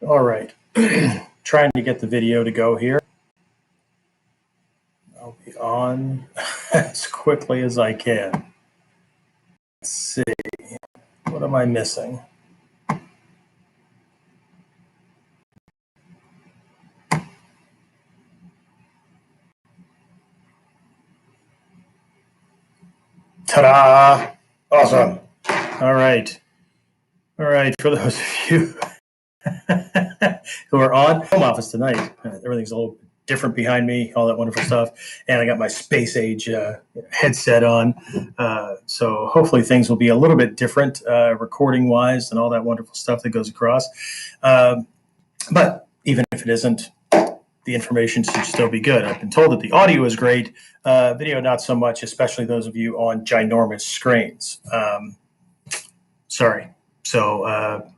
All right. Trying to get the video to go here. I'll be on as quickly as I can. Let's see. What am I missing? Ta-da! Awesome. All right. All right. For those of you who are on home office tonight, everything's a little different behind me, all that wonderful stuff. And I got my space age headset on. So hopefully things will be a little bit different recording wise and all that wonderful stuff that goes across. But even if it isn't, the information should still be good. I've been told that the audio is great, video not so much, especially those of you on ginormous screens. Sorry. So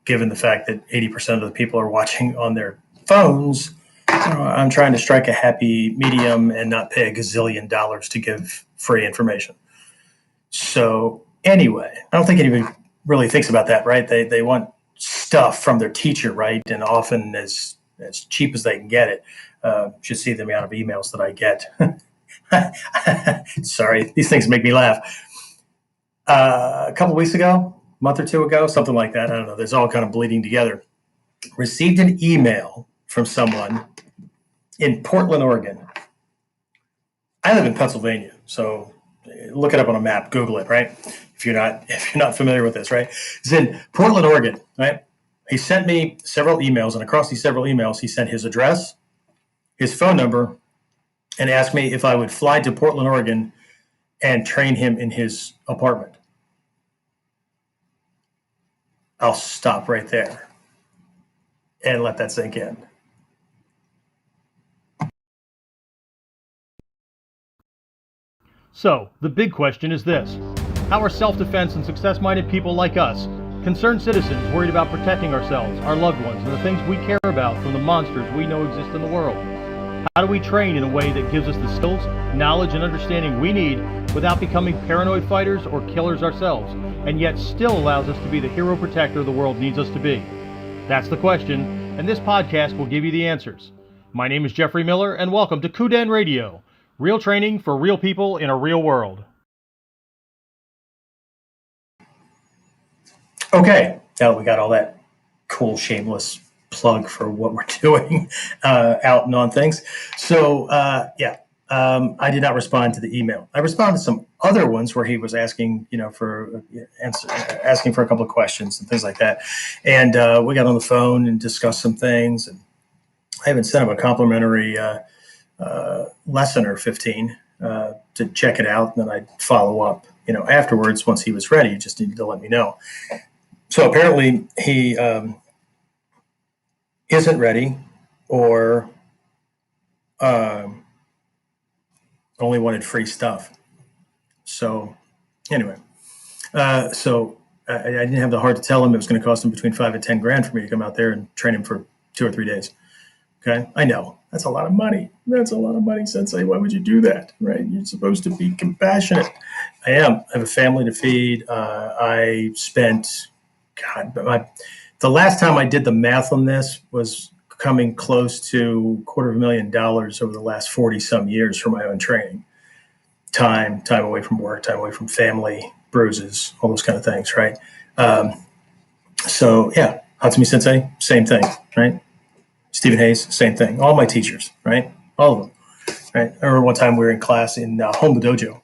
given the fact that 80% of the people are watching on their phones, I'm trying to strike a happy medium and not pay a gazillion dollars to give free information. So anyway, I don't think anybody really thinks about that, right? They want stuff from their teacher, right? And often as cheap as they can get it. Should see the amount of emails that I get. Sorry, these things make me laugh. A couple weeks ago, a month or two ago, something like that. I don't know. There's all kind of bleeding together. Received an email from someone in Portland, Oregon. I live in Pennsylvania, so look it up on a map, Google it, right? If you're not familiar with this, right? It's in Portland, Oregon, right? He sent me several emails, and across these several emails, he sent his address, his phone number, and asked me if I would fly to Portland, Oregon, and train him in his apartment. I'll stop right there and let that sink in. So, the big question is this: how are self-defense and success-minded people like us, concerned citizens worried about protecting ourselves, our loved ones, and the things we care about from the monsters we know exist in the world? How do we train in a way that gives us the skills, knowledge, and understanding we need without becoming paranoid fighters or killers ourselves, and yet still allows us to be the hero protector the world needs us to be? That's the question, and this podcast will give you the answers. My name is Jeffrey Miller, and welcome to KUDEN Radio, real training for real people in a real world. Okay, now that we got all that cool, shameless plug for what we're doing out and on things. So, I did not respond to the email. I responded to some other ones where he was asking, asking for a couple of questions and things like that. And we got on the phone and discussed some things. And I even sent him a complimentary lesson or 15 to check it out. And then I'd follow up, afterwards once he was ready. He just needed to let me know. So apparently he isn't ready, or only wanted free stuff. So anyway, I didn't have the heart to tell him it was going to cost him between $5,000 and $10,000 for me to come out there and train him for 2 or 3 days. Okay, I know that's a lot of money. That's a lot of money, Sensei. Why would you do that? Right? You're supposed to be compassionate. I am. I have a family to feed. I spent, the last time I did the math on this was coming close to $250,000 over the last 40 some years for my own training. Time away from work, time away from family, bruises, all those kind of things, right? Hatsumi Sensei, same thing, right? Stephen Hayes, same thing. All my teachers, right? All of them, right? I remember one time we were in class in Home Dojo,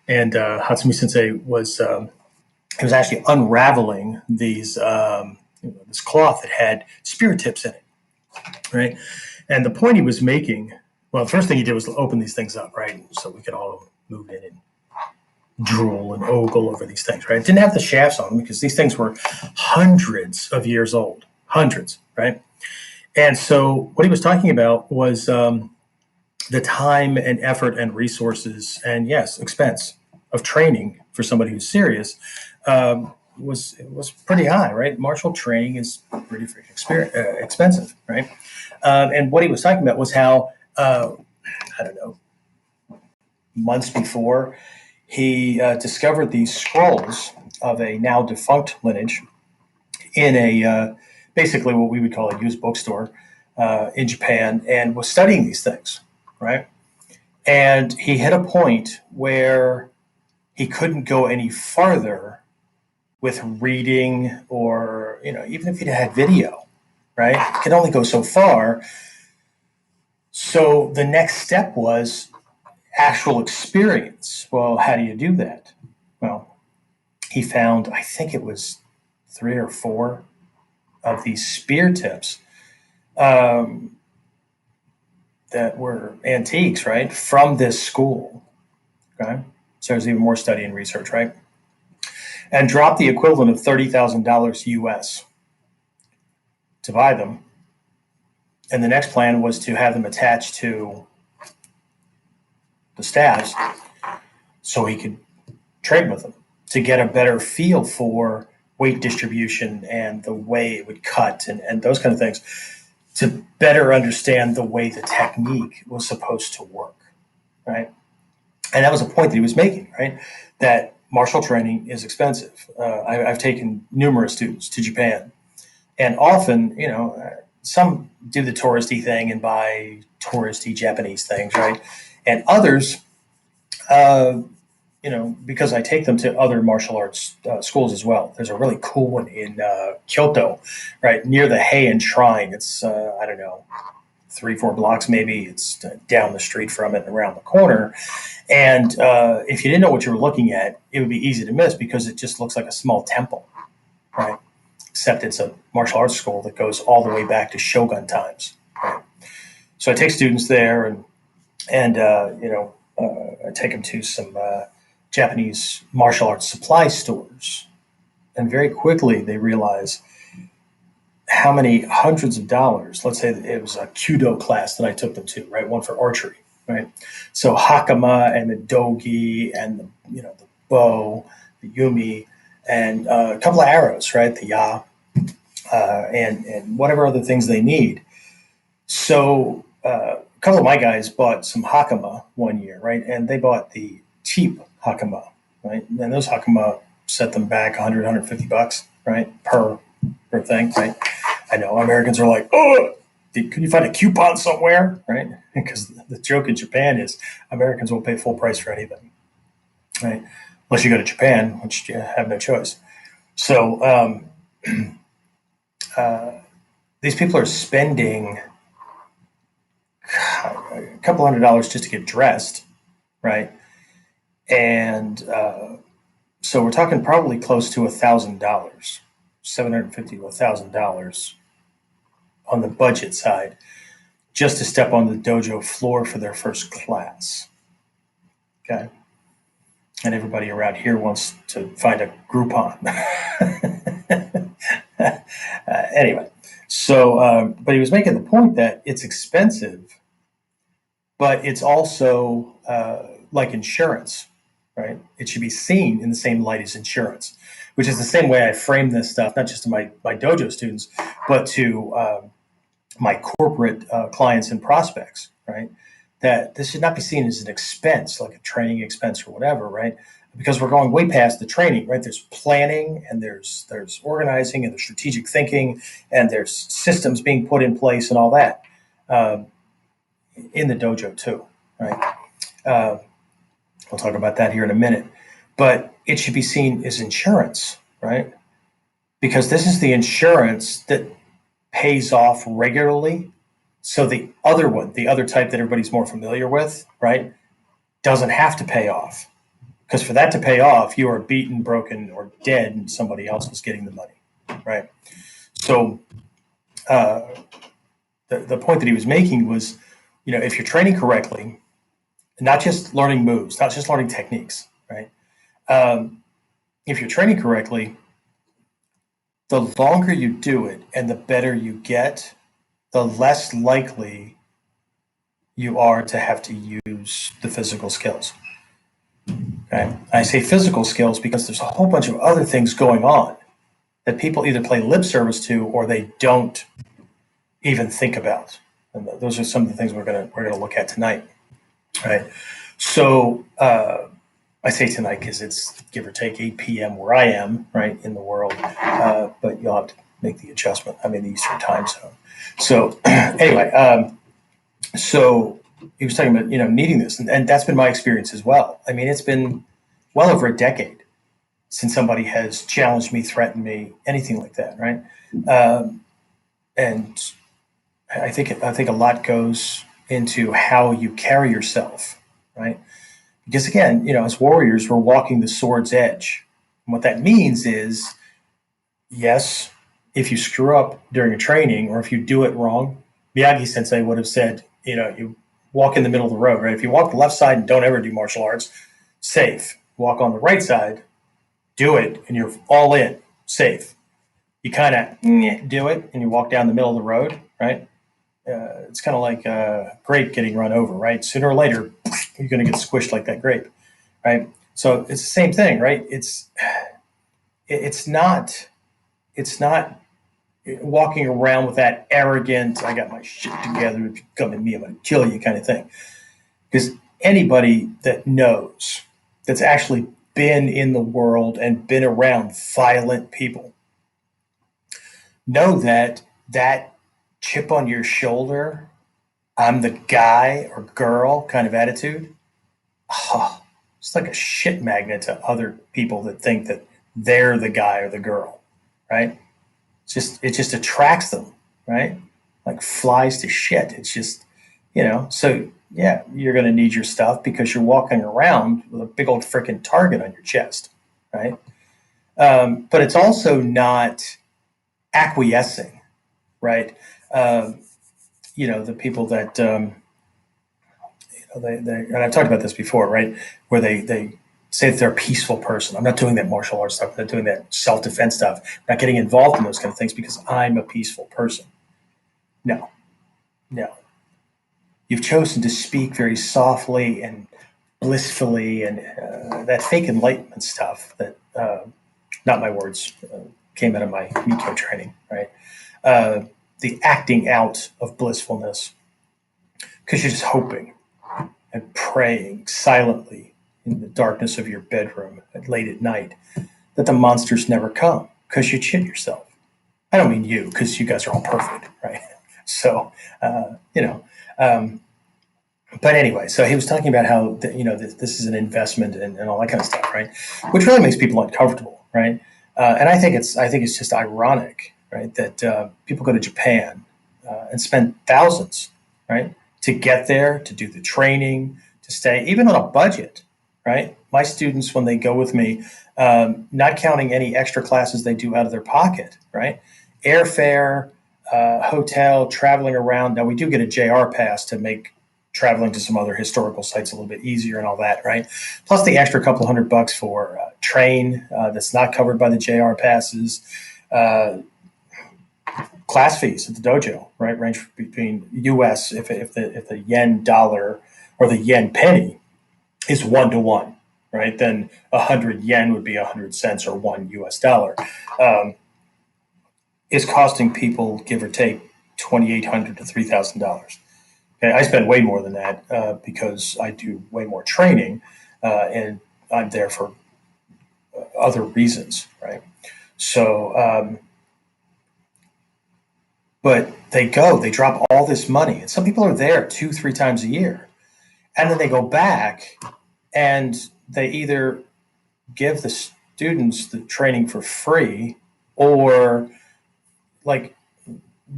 and Hatsumi Sensei was actually unraveling these this cloth that had spear tips in it, right? And the point he was making, well, the first thing he did was open these things up, right? So we could all move in and drool and ogle over these things, right? Didn't have the shafts on them because these things were hundreds of years old, right? And so what he was talking about was the time and effort and resources and, yes, expense of training for somebody who's serious was pretty high, right? Martial training is pretty expensive, right? And what he was talking about was how, months before, he discovered these scrolls of a now defunct lineage in basically what we would call a used bookstore in Japan, and was studying these things, right? And he hit a point where he couldn't go any farther with reading, or even if he'd had video, right? It could only go so far. So the next step was actual experience. Well, how do you do that? Well, he found, I think it was 3 or 4 of these spear tips that were antiques, right, from this school. Okay, so there's even more study and research, right? And dropped the equivalent of $30,000 US to buy them. And the next plan was to have them attached to the staves so he could trade with them to get a better feel for weight distribution and the way it would cut and those kind of things, to better understand the way the technique was supposed to work, right? And that was a point that he was making, right? That martial training is expensive. I've taken numerous students to Japan, and often, some do the touristy thing and buy touristy Japanese things, right? And others, because I take them to other martial arts schools as well. There's a really cool one in Kyoto, right near the Heian Shrine. It's I don't know, 3-4 blocks maybe. It's down the street from it, around the corner. And if you didn't know what you were looking at, it would be easy to miss because it just looks like a small temple, right? Except it's a martial arts school that goes all the way back to Shogun times. Right? So I take students there, and I take them to some Japanese martial arts supply stores, and very quickly they realize how many hundreds of dollars. Let's say that it was a Kudo class that I took them to, right? One for archery, right? So hakama and the dogi and the bow, the yumi, and a couple of arrows, right? The ya, and whatever other things they need. So a couple of my guys bought some hakama one year, right? And they bought the cheap hakama, right? And those hakama set them back 100, 150 bucks, right? Per thing, right? I know Americans are like, oh, can you find a coupon somewhere, right? Because the joke in Japan is Americans will pay full price for anything, right? Unless you go to Japan, which you have no choice. So these people are spending a couple $100 just to get dressed, right? And so we're talking probably close to $1,000, $750 to $1,000 on the budget side, just to step on the dojo floor for their first class. Okay. And everybody around here wants to find a Groupon. Anyway, so, but he was making the point that it's expensive, but it's also like insurance, right? It should be seen in the same light as insurance, which is the same way I frame this stuff, not just to my dojo students, but to my corporate clients and prospects, right? That this should not be seen as an expense, like a training expense or whatever, right? Because we're going way past the training, right? There's planning, and there's organizing, and there's strategic thinking, and there's systems being put in place and all that in the dojo too, right? We'll talk about that here in a minute. But it should be seen as insurance, right? Because this is the insurance that pays off regularly. So the other one, the other type that everybody's more familiar with, right, doesn't have to pay off. Because for that to pay off, you are beaten, broken, or dead, and somebody else is getting the money, right? So the point that he was making was, if you're training correctly, not just learning moves, not just learning techniques, right? If you're training correctly, the longer you do it and the better you get, the less likely you are to have to use the physical skills. Okay? I say physical skills because there's a whole bunch of other things going on that people either play lip service to or they don't even think about. And those are some of the things we're gonna look at tonight. Right. So I say tonight because it's give or take 8 p.m. where I am, right, in the world. But you'll have to make the adjustment. I'm in the Eastern time zone. So anyway, so he was talking about, needing this, and that's been my experience as well. I mean, it's been well over a decade since somebody has challenged me, threatened me, anything like that, right? And I think a lot goes into how you carry yourself, right? Because again, as warriors, we're walking the sword's edge. And what that means is, yes, if you screw up during a training or if you do it wrong, Miyagi Sensei would have said, you walk in the middle of the road, right? If you walk the left side and don't ever do martial arts, safe. Walk on the right side, do it, and you're all in, safe. You kind of do it and you walk down the middle of the road, right? It's kind of like a grape getting run over, right? Sooner or later, you're going to get squished like that grape, right? So it's the same thing, right? It's not walking around with that arrogant, I got my shit together, if you come at me, I'm going to kill you kind of thing. Because anybody that knows, that's actually been in the world and been around violent people, know that chip on your shoulder, I'm the guy or girl kind of attitude, it's like a shit magnet to other people that think that they're the guy or the girl, right? It just attracts them, right? Like flies to shit. It's just, so yeah, you're going to need your stuff because you're walking around with a big old freaking target on your chest, right? But it's also not acquiescing, right? The people that, they and I've talked about this before, right? Where they say that they're a peaceful person. I'm not doing that martial arts stuff. I'm not doing that self-defense stuff. I'm not getting involved in those kind of things because I'm a peaceful person. No. You've chosen to speak very softly and blissfully, and that fake enlightenment stuff that, not my words, came out of my Miko training, right? The acting out of blissfulness because you're just hoping and praying silently in the darkness of your bedroom late at night that the monsters never come because you shit yourself. I don't mean you, because you guys are all perfect, right? So, but anyway, so he was talking about how, this is an investment and all that kind of stuff, right? Which really makes people uncomfortable, right? And I think it's just ironic, right, that people go to Japan and spend thousands, right, to get there, to do the training, to stay, even on a budget, right? My students, when they go with me, not counting any extra classes they do out of their pocket, right? Airfare, hotel, traveling around. Now, we do get a JR pass to make traveling to some other historical sites a little bit easier and all that, right? Plus the extra couple $100 for train that's not covered by the JR passes. Class fees at the dojo, right, range between U.S. if the yen dollar or the yen penny is 1-to-1, right? Then 100 yen would be 100 cents or $1 is costing people, give or take, $2,800 to $3,000. Okay, I spend way more than that because I do way more training, and I'm there for other reasons, right? So, but they drop all this money, and some people are there 2-3 times a year, and then they go back, and they either give the students the training for free or like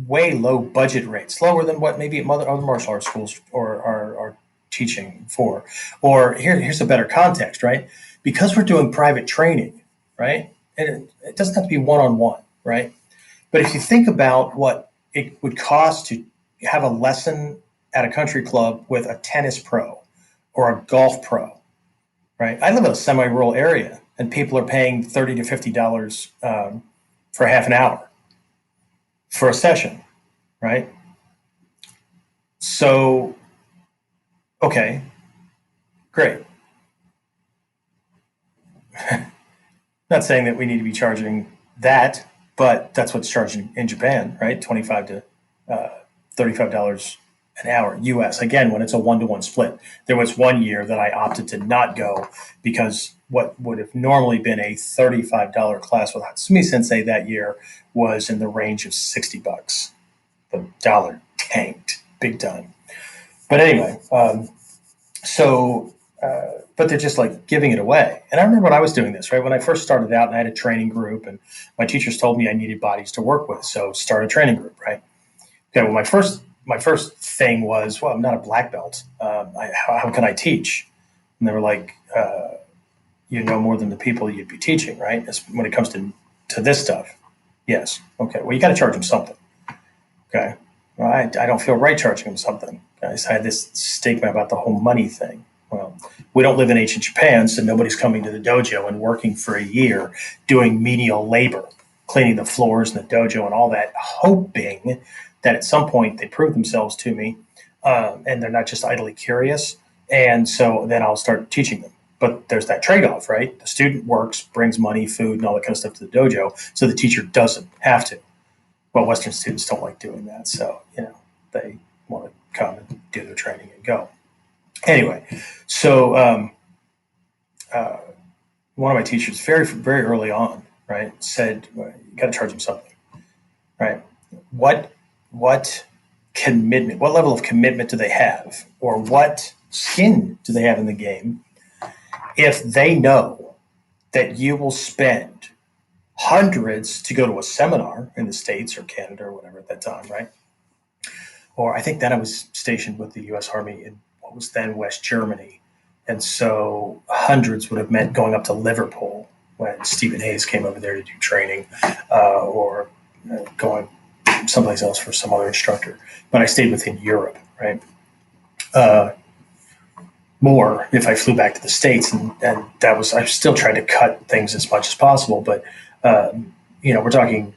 way low budget rates, lower than what maybe other martial arts schools are teaching for. Or here's a better context, right? Because we're doing private training, right? And it doesn't have to be one-on-one, right? But if you think about what it would cost to have a lesson at a country club with a tennis pro or a golf pro, right? I live in a semi-rural area, and people are paying $30 to $50 for half an hour for a session, right? So, okay, great. Not saying that we need to be charging that, but that's what's charging in Japan, right? $25 to $35 an hour US. Again, when it's a 1-to-1 split. There was one year that I opted to not go because what would have normally been a $35 class with Hatsumi Sensei that year was in the range of $60. The dollar tanked big time. But anyway, but they're just like giving it away. And I remember when I was doing this, right? When I first started out and I had a training group and my teachers told me I needed bodies to work with. So start a training group, right? Okay. Well, my first thing was, well, I'm not a black belt. How can I teach? And they were like, you know more than the people you'd be teaching, right? When it comes to this stuff. Yes. Okay. Well, you got to charge them something. Okay. Well, I don't feel right charging them something. I had this stigma about the whole money thing. Well, we don't live in ancient Japan, so nobody's coming to the dojo and working for a year doing menial labor, cleaning the floors in the dojo and all that, hoping that at some point they prove themselves to me and they're not just idly curious. And so then I'll start teaching them. But there's that trade-off, right? The student works, brings money, food, and all that kind of stuff to the dojo, so the teacher doesn't have to. Well, Western students don't like doing that, so they want to come and do their training and go. Anyway, so one of my teachers, very very early on, right, said, well, you got to charge them something, right? What commitment? What level of commitment do they have, or what skin do they have in the game if they know that you will spend hundreds to go to a seminar in the States or Canada or whatever at that time, right? Or I think then I was stationed with the U.S. Army in what was then West Germany. And so hundreds would have meant going up to Liverpool when Stephen Hayes came over there to do training or going someplace else for some other instructor. But I stayed within Europe, right? More if I flew back to the States. And that was, I still tried to cut things as much as possible. But, we're talking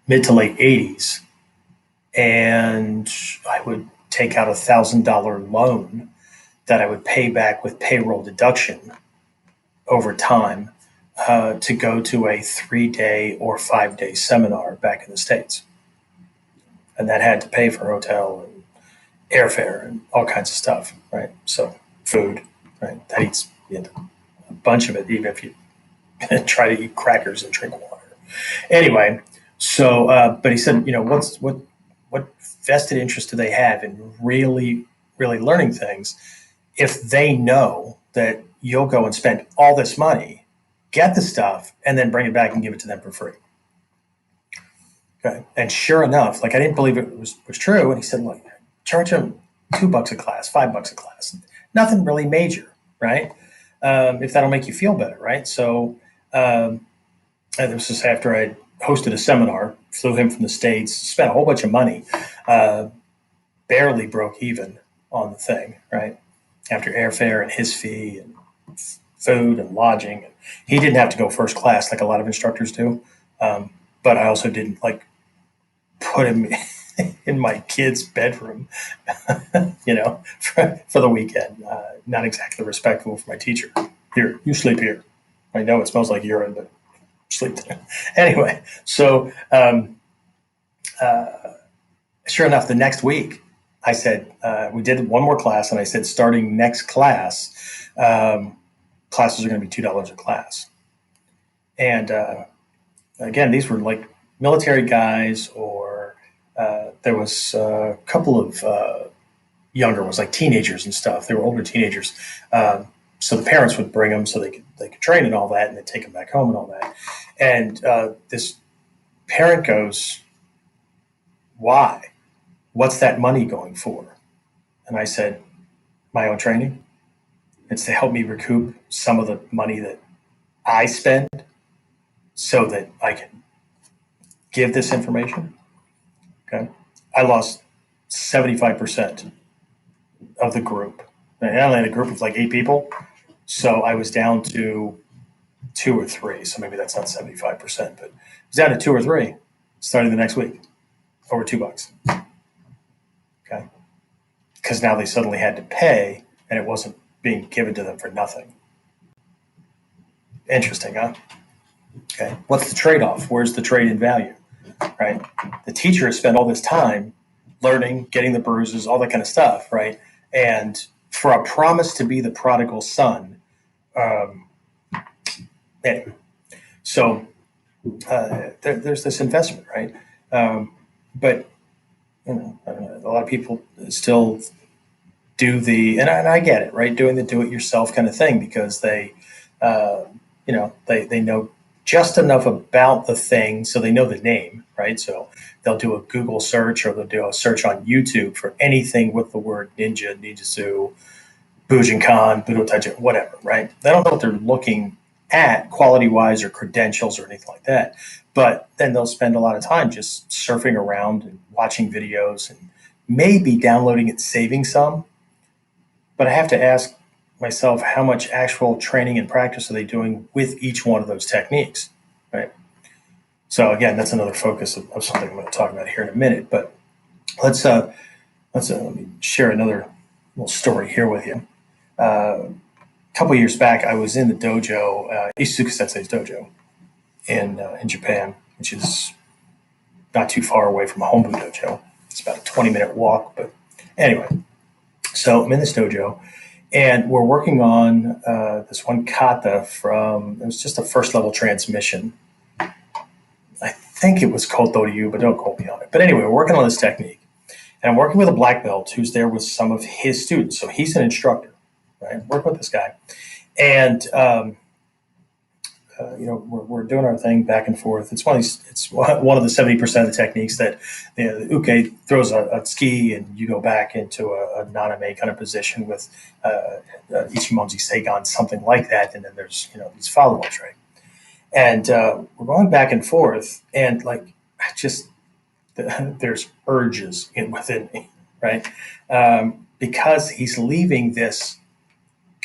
mid to late 80s. And I would take out $1,000 loan that I would pay back with payroll deduction over time to go to a 3-day or 5-day seminar back in the States. And that had to pay for hotel and airfare and all kinds of stuff, right? So food, right? That eats a bunch of it, even if you try to eat crackers and drink water. Anyway, so, but he said, what vested interest do they have in really, really learning things if they know that you'll go and spend all this money, get the stuff, and then bring it back and give it to them for free? Okay. And sure enough, I didn't believe it was true. And he said, look, charge them $2 a class, $5 a class. Nothing really major, right? If that'll make you feel better, right? So, and this was after I hosted a seminar, flew him from the States, spent a whole bunch of money, barely broke even on the thing, right? After airfare and his fee and food and lodging. And he didn't have to go first class like a lot of instructors do. But I also didn't put him in my kid's bedroom, for the weekend. Not exactly respectful for my teacher. Here, you sleep here. I know it smells like urine, but sleep there. Anyway, so sure enough, the next week I said, we did one more class, and I said, starting next class, classes are going to be $2 a class. And again, these were military guys, or there was a couple of younger ones, teenagers and stuff. They were older teenagers. So the parents would bring them so they could train and all that, and they'd take them back home and all that. And this parent goes, why? What's that money going for? And I said, my own training. It's to help me recoup some of the money that I spend so that I can give this information. Okay. I lost 75% of the group. And I only had a group of 8 people. So I was down to 2 or 3. So maybe that's not 75%, but it was down to 2 or 3 starting the next week over $2. Okay. Because now they suddenly had to pay, and it wasn't being given to them for nothing. Interesting, huh? Okay. What's the trade-off? Where's the trade in value? Right? The teacher has spent all this time learning, getting the bruises, all that kind of stuff, right? And for a promise to be the prodigal son, Anyway, so there's this investment, right? But I don't know, a lot of people still do and I get it, right? Doing the do-it-yourself kind of thing because uh, they know just enough about the thing, so they know the name, right? So they'll do a Google search or they'll do a search on YouTube for anything with the word ninja, ninjutsu, Bujinkan, Budo Taijutsu, whatever, right? They don't know what they're looking at quality wise or credentials or anything like that. But then they'll spend a lot of time just surfing around and watching videos and maybe downloading and saving some. But I have to ask myself how much actual training and practice are they doing with each one of those techniques, right? So again, that's another focus of something I'm going to talk about here in a minute. But let me share another little story here with you. A couple of years back, I was in the dojo, Isuka Sensei's dojo in Japan, which is not too far away from Hombu dojo. It's about a 20-minute walk, but anyway. So I'm in this dojo, and we're working on this one kata it was just a first level transmission. I think it was Koto Ryu, but don't quote me on it. But anyway, we're working on this technique. And I'm working with a black belt who's there with some of his students. So he's an instructor, right? Working with this guy. And, we're doing our thing back and forth. It's one of the 70% of the techniques that the uke throws a ski and you go back into a naname kind of position with ichimonji seigan, something like that. And then there's, these follow-ups, right? And we're going back and forth. And there's urges within me, right? Because he's leaving this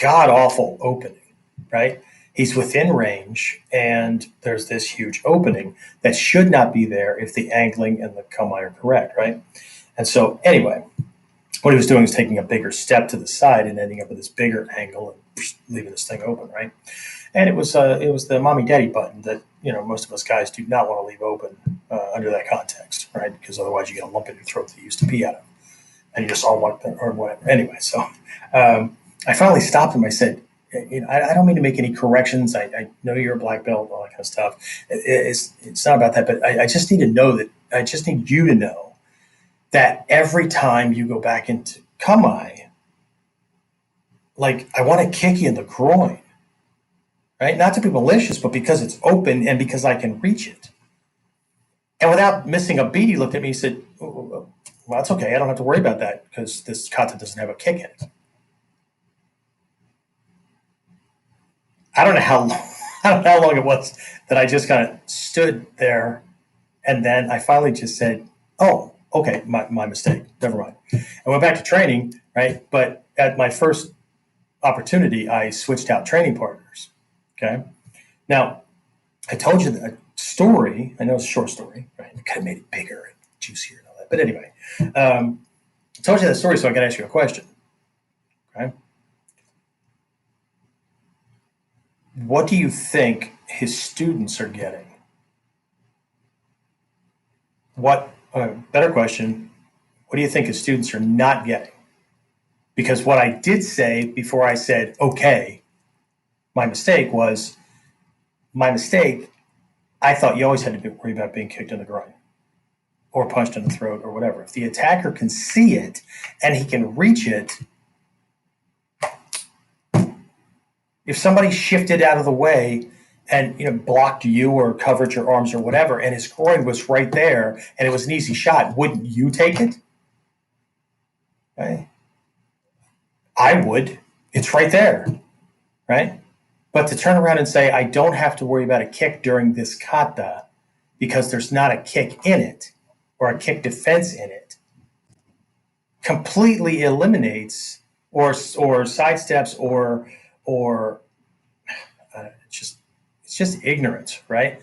god awful opening, right? He's within range, and there's this huge opening that should not be there if the angling and the kamae are correct, right? And so, anyway, what he was doing was taking a bigger step to the side and ending up with this bigger angle and leaving this thing open, right? And it was the mommy daddy button that most of us guys do not want to leave open under that context, right? Because otherwise you get a lump in your throat that you used to pee out of, and you just all want that or whatever. Anyway, so I finally stopped him. I said, I don't mean to make any corrections. I know you're a black belt, all that kind of stuff. It's not about that, but I just need to know that I just need you to know that every time you go back into kamae, like I want to kick you in the groin. Right? Not to be malicious, but because it's open and because I can reach it. And without missing a beat, he looked at me and said, well, that's okay. I don't have to worry about that because this kata doesn't have a kick in it. I don't know how long it was that I just kind of stood there. And then I finally just said, oh, okay, my mistake. Never mind. I went back to training, right? But at my first opportunity, I switched out training partners. Okay. Now, I told you a story. I know it's a short story, right? I could have made it bigger and juicier and all that. But anyway, I told you that story so I can ask you a question. Okay. What do you think his students are getting? Better question, what do you think his students are not getting? Because what I did say before I said, okay, my mistake, I thought you always had to worry about being kicked in the groin or punched in the throat or whatever. If the attacker can see it and he can reach it, if somebody shifted out of the way and blocked you or covered your arms or whatever, and his groin was right there and it was an easy shot, wouldn't you take it? Okay. I would. It's right there, right? But to turn around and say, I don't have to worry about a kick during this kata because there's not a kick in it or a kick defense in it, completely eliminates or sidesteps or it's just ignorance, right?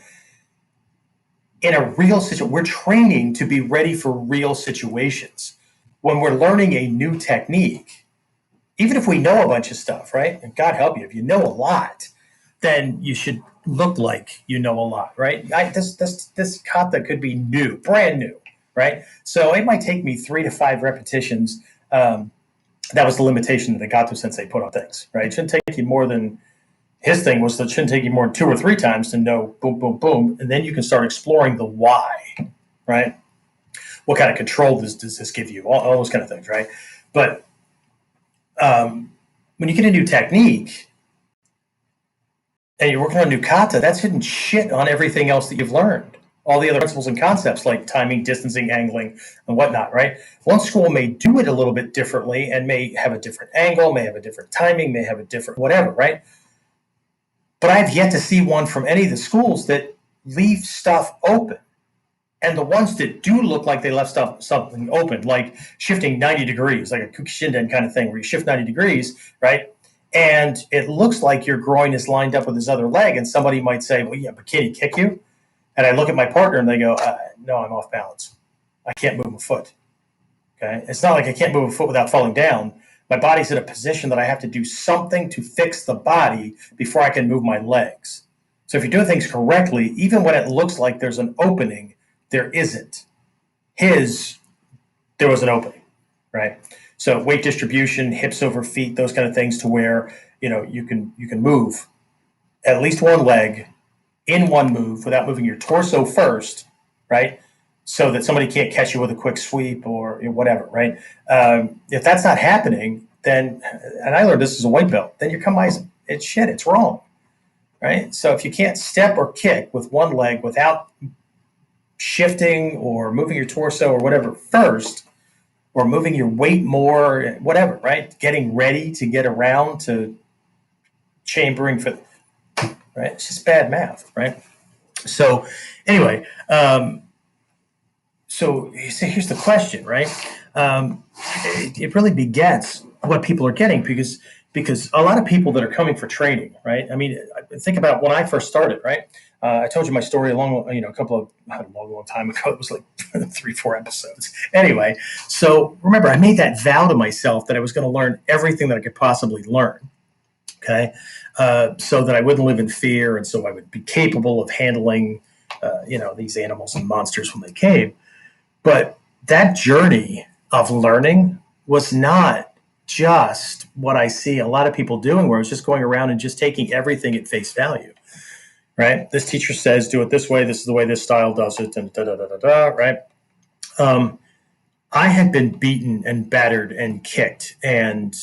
In a real situation, we're training to be ready for real situations. When we're learning a new technique, even if we know a bunch of stuff, right? And God help you, if you know a lot, then you should look like you know a lot, right? This kata could be new, brand new, right? So it might take me 3 to 5 repetitions. That was the limitation that the Gato Sensei put on things, right? It shouldn't take you more than His thing was that it shouldn't take you more than 2 or 3 times to know boom, boom, boom. And then you can start exploring the why, right? What kind of control does this give you? All those kind of things, right? But when you get a new technique and you're working on a new kata, that's hidden shit on everything else that you've learned. All the other principles and concepts like timing, distancing, angling, and whatnot, right? One school may do it a little bit differently and may have a different angle, may have a different timing, may have a different whatever, right? But I've yet to see one from any of the schools that leave stuff open. And the ones that do look like they left something open, like shifting 90 degrees, like a Kukishinden kind of thing, where you shift 90 degrees, right? And it looks like your groin is lined up with his other leg, and somebody might say, well, yeah, but can he kick you? And I look at my partner, and they go, no, I'm off balance. I can't move a foot. Okay? It's not like I can't move a foot without falling down. My body's in a position that I have to do something to fix the body before I can move my legs. So if you're doing things correctly, even when it looks like there's an opening, there isn't. There was an opening, right? So weight distribution, hips over feet, those kind of things, to where you can move at least one leg in one move without moving your torso first, right? So that somebody can't catch you with a quick sweep or whatever, right? If that's not happening, then, and I learned this as a white belt, then you're kamaizing. It's shit. It's wrong, right? So if you can't step or kick with one leg without shifting or moving your torso or whatever first, or moving your weight more, whatever, right? Getting ready to get around to chambering for, right? It's just bad math, right? So anyway, so here's the question, right? It really begets what people are getting, because a lot of people that are coming for training, right? I mean, think about when I first started, right? I told you my story a long time ago. It was like 3-4 episodes. Anyway, so remember, I made that vow to myself that I was going to learn everything that I could possibly learn. Okay, so that I wouldn't live in fear, and so I would be capable of handling, these animals and monsters when they came. But that journey of learning was not just what I see a lot of people doing, where I was just going around and just taking everything at face value. Right? This teacher says, do it this way. This is the way this style does it, and right? I had been beaten and battered and kicked, and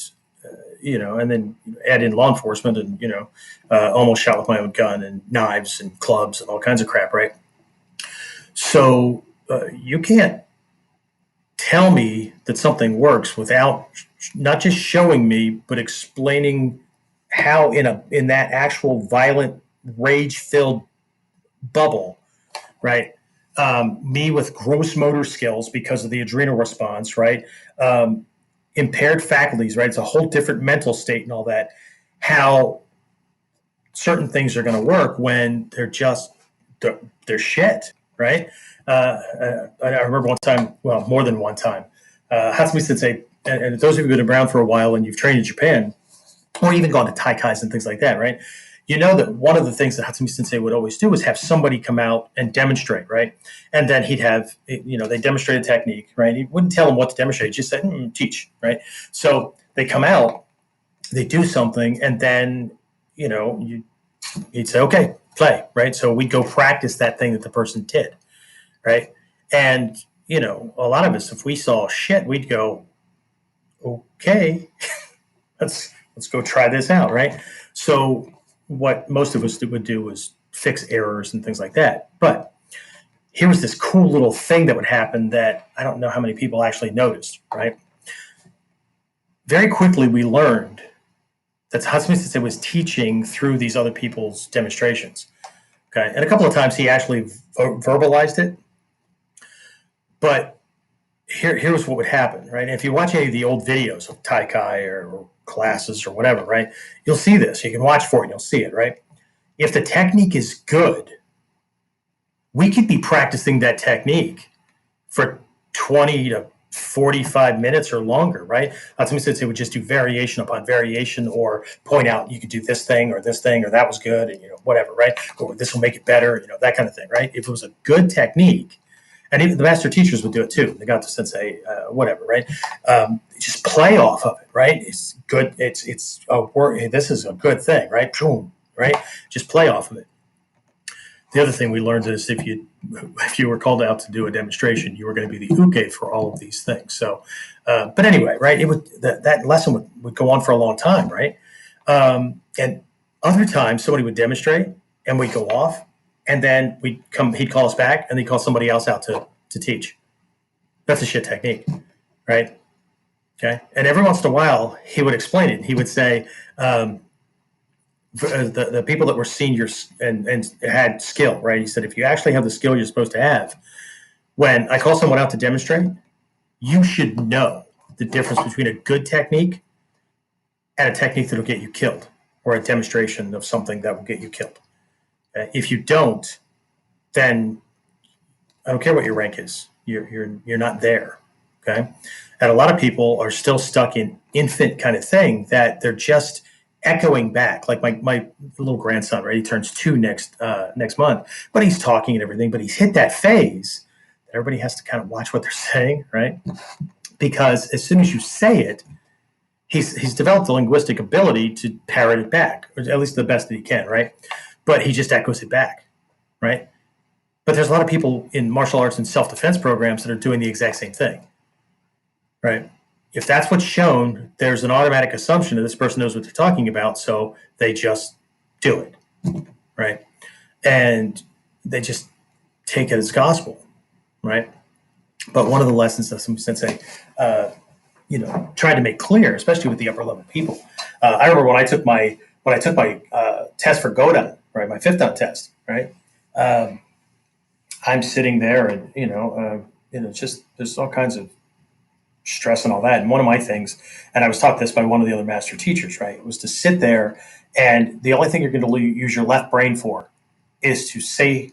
and then add in law enforcement, and almost shot with my own gun, and knives and clubs and all kinds of crap, right? So you can't tell me that something works without not just showing me, but explaining how in that actual violent, rage-filled bubble, right? Me with gross motor skills because of the adrenal response, right? Impaired faculties, right? It's a whole different mental state and all that. How certain things are going to work when they're shit, right? I remember one time, well, more than one time, Hatsumi Sensei, and those of you who've been around for a while and you've trained in Japan, or even gone to taikais and things like that, right? You know that one of the things that Hatsumi Sensei would always do was have somebody come out and demonstrate, right? And then he'd have, they demonstrate a technique, right? He wouldn't tell them what to demonstrate. He just said, teach, right? So they come out, they do something, and then, he'd say, okay, play, right? So we'd go practice that thing that the person did, right? And, a lot of us, if we saw shit, we'd go, okay, let's go try this out, right? So what most of us would do was fix errors and things like that. But here was this cool little thing that would happen that I don't know how many people actually noticed, right? Very quickly, we learned that Hatsumi Sensei was teaching through these other people's demonstrations. Okay, and a couple of times he actually verbalized it. But here's what would happen, right? If you watch any of the old videos of Taikai or classes or whatever, right, you'll see this. You can watch for it and you'll see it, right? If the technique is good, we could be practicing that technique for 20 to 45 minutes or longer, right? Hatsumi Sensei would just do variation upon variation, or point out you could do this thing, or that was good, and whatever, right? Or this will make it better, that kind of thing, right? If it was a good technique, and even the master teachers would do it too. They got to Sensei, whatever, right? Just play off of it, right? It's good. It's a work. This is a good thing, right? Boom, right? Just play off of it. The other thing we learned is if you were called out to do a demonstration, you were going to be the uke for all of these things. So, but anyway, right? It would that lesson would go on for a long time, right? And other times somebody would demonstrate and we'd go off, and then he'd call us back, and he'd call somebody else out to teach. That's a shit technique, right? Okay. And every once in a while, he would explain it. He would say, the people that were seniors and had skill, right? He said, if you actually have the skill you're supposed to have, when I call someone out to demonstrate, you should know the difference between a good technique and a technique that will get you killed, or a demonstration of something that will get you killed. If you don't, then I don't care what your rank is. You're not there. Okay. And a lot of people are still stuck in infant kind of thing that they're just echoing back. Like my little grandson, right? He turns 2 next month, but he's talking and everything, but he's hit that phase that everybody has to kind of watch what they're saying, right? Because as soon as you say it, he's developed a linguistic ability to parrot it back, or at least the best that he can, right? But he just echoes it back, right? But there's a lot of people in martial arts and self-defense programs that are doing the exact same thing, right? If that's what's shown, there's an automatic assumption that this person knows what they're talking about, so they just do it, right? And they just take it as gospel, right? But one of the lessons that some sensei, tried to make clear, especially with the upper level people. I remember when I took my test for KUDEN, right, my 5th dan test, right. I'm sitting there, and just there's all kinds of stress and all that. And one of my things, and I was taught this by one of the other master teachers, right, was to sit there, and the only thing you're going to use your left brain for is to say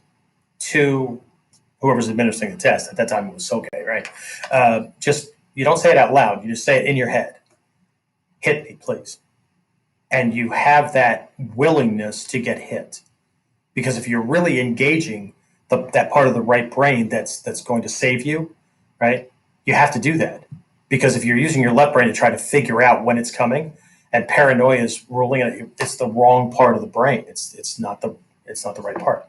to whoever's administering the test. At that time, it was Soke, right? You don't say it out loud. You just say it in your head. Hit me, please. And you have that willingness to get hit. Because if you're really engaging that part of the right brain that's going to save you, right, you have to do that. Because if you're using your left brain to try to figure out when it's coming, and paranoia is ruling it, it's the wrong part of the brain. It's not the right part.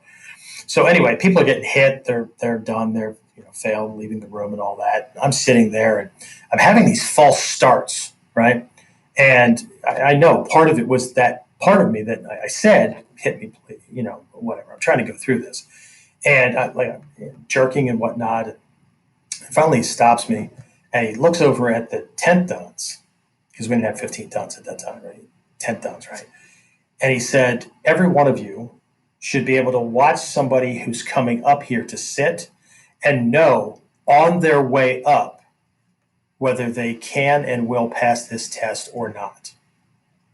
So anyway, people are getting hit. They're done. They're failed, leaving the room and all that. I'm sitting there and I'm having these false starts, right? And I know part of it was that part of me that I said, hit me, whatever. I'm trying to go through this. And jerking and whatnot. And finally he stops me and he looks over at the 10th dans, because we didn't have 15 dans at that time, right? 10th dans, right? And he said, every one of you should be able to watch somebody who's coming up here to sit and know on their way up whether they can and will pass this test or not.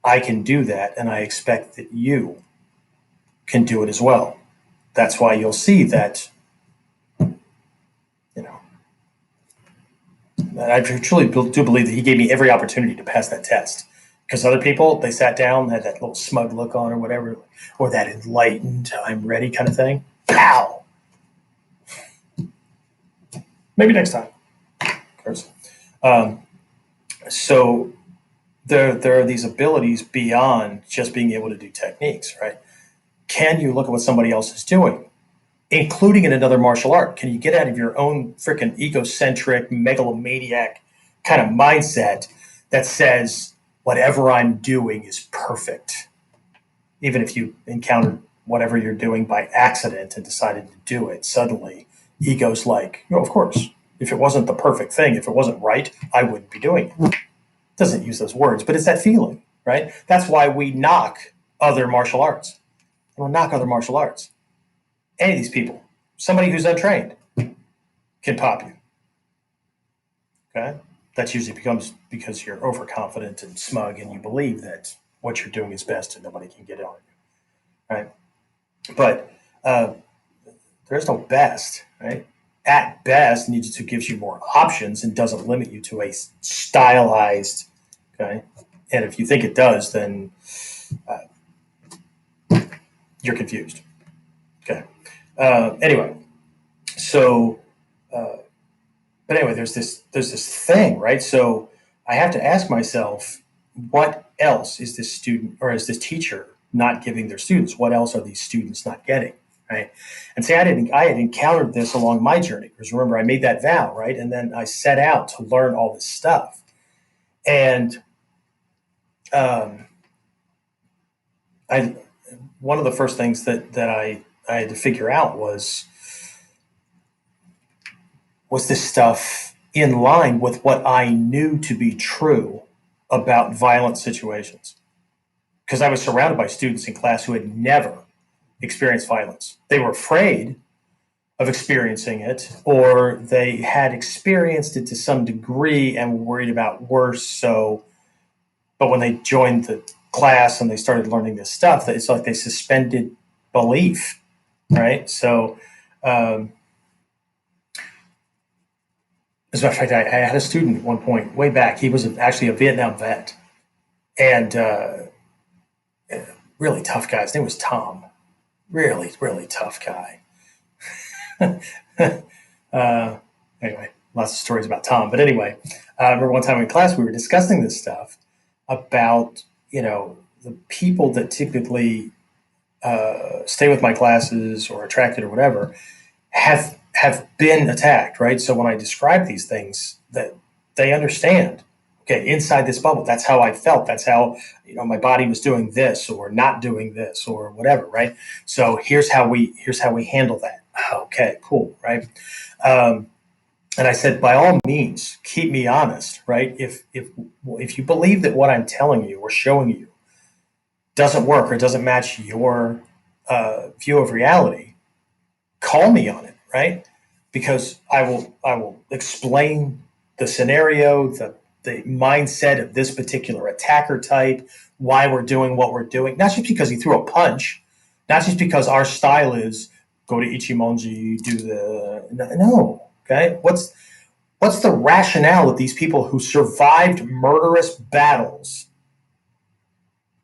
I can do that, and I expect that you can do it as well. That's why you'll see that, I truly do believe that he gave me every opportunity to pass that test. Because other people, they sat down, had that little smug look on or whatever, or that enlightened, I'm ready kind of thing. Pow! Maybe next time. Of course. So there are these abilities beyond just being able to do techniques, right? Can you look at what somebody else is doing, including in another martial art? Can you get out of your own freaking egocentric, megalomaniac kind of mindset that says, whatever I'm doing is perfect? Even if you encountered whatever you're doing by accident and decided to do it, suddenly ego's like, of course, if it wasn't the perfect thing, if it wasn't right, I wouldn't be doing it. Doesn't use those words, but it's that feeling, right? That's why we knock other martial arts. We'll knock other martial arts. Any of these people, somebody who's untrained can pop you. Okay? That usually becomes because you're overconfident and smug and you believe that what you're doing is best and nobody can get on you. Right? But there's no best, right? At best, Ninjutsu gives you more options and doesn't limit you to a stylized, okay? And if you think it does, then you're confused. Okay. Anyway, so, but anyway, there's this thing, right? So I have to ask myself, what else is this student or is this teacher not giving their students? What else are these students not getting? Right. And see, I had encountered this along my journey, because remember, I made that vow, right? And then I set out to learn all this stuff. And I one of the first things that I had to figure out was this stuff in line with what I knew to be true about violent situations? Because I was surrounded by students in class who had never experienced violence. They were afraid of experiencing it, or they had experienced it to some degree and were worried about worse. So, but when they joined the class and they started learning this stuff, it's like they suspended belief, right? So, as a matter of fact, I had a student at one point way back. He was actually a Vietnam vet, and really tough guy. His name was Tom. Really, really tough guy. Anyway, lots of stories about Tom. But anyway, I remember one time in class we were discussing this stuff about, the people that typically stay with my classes or attracted or whatever have been attacked, right? So when I describe these things, that they understand. Okay, inside this bubble, that's how I felt. That's how my body was doing this or not doing this or whatever, right? So here's how we handle that. Okay, cool, right? And I said, by all means, keep me honest, right? If you believe that what I'm telling you or showing you doesn't work or doesn't match your view of reality, call me on it, right? Because I will explain the scenario, the mindset of this particular attacker type, why we're doing what we're doing. Not just because he threw a punch, not just because our style is go to Ichimonji, do the no. Okay, what's the rationale of these people who survived murderous battles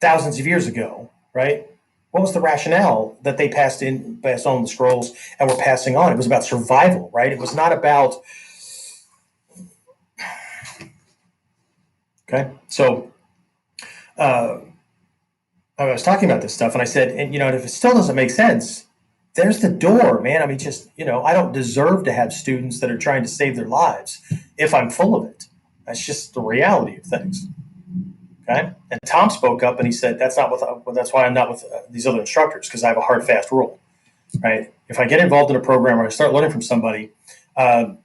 thousands of years ago, right? What was the rationale that they passed on the scrolls and were passing on? It was about survival, right? It was not about. Okay, so I was talking about this stuff, and I said, and if it still doesn't make sense, there's the door, man. I mean, just I don't deserve to have students that are trying to save their lives if I'm full of it. That's just the reality of things. Okay, and Tom spoke up and he said, that's why I'm not with these other instructors, because I have a hard, fast rule, right? If I get involved in a program or I start learning from somebody, and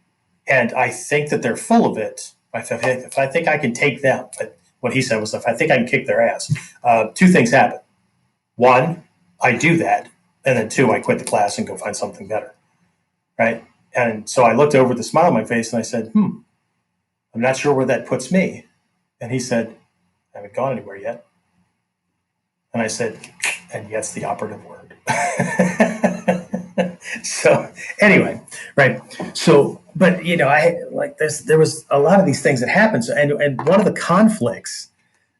I think that they're full of it, if I think I can take them, what he said was, if I think I can kick their ass, two things happen. One, I do that, and then two, I quit the class and go find something better, right? And so I looked over with a smile on my face and I said, I'm not sure where that puts me. And he said, I haven't gone anywhere yet. And I said, and yet's the operative word. So anyway, right. So, but there was a lot of these things that happened. So, and one of the conflicts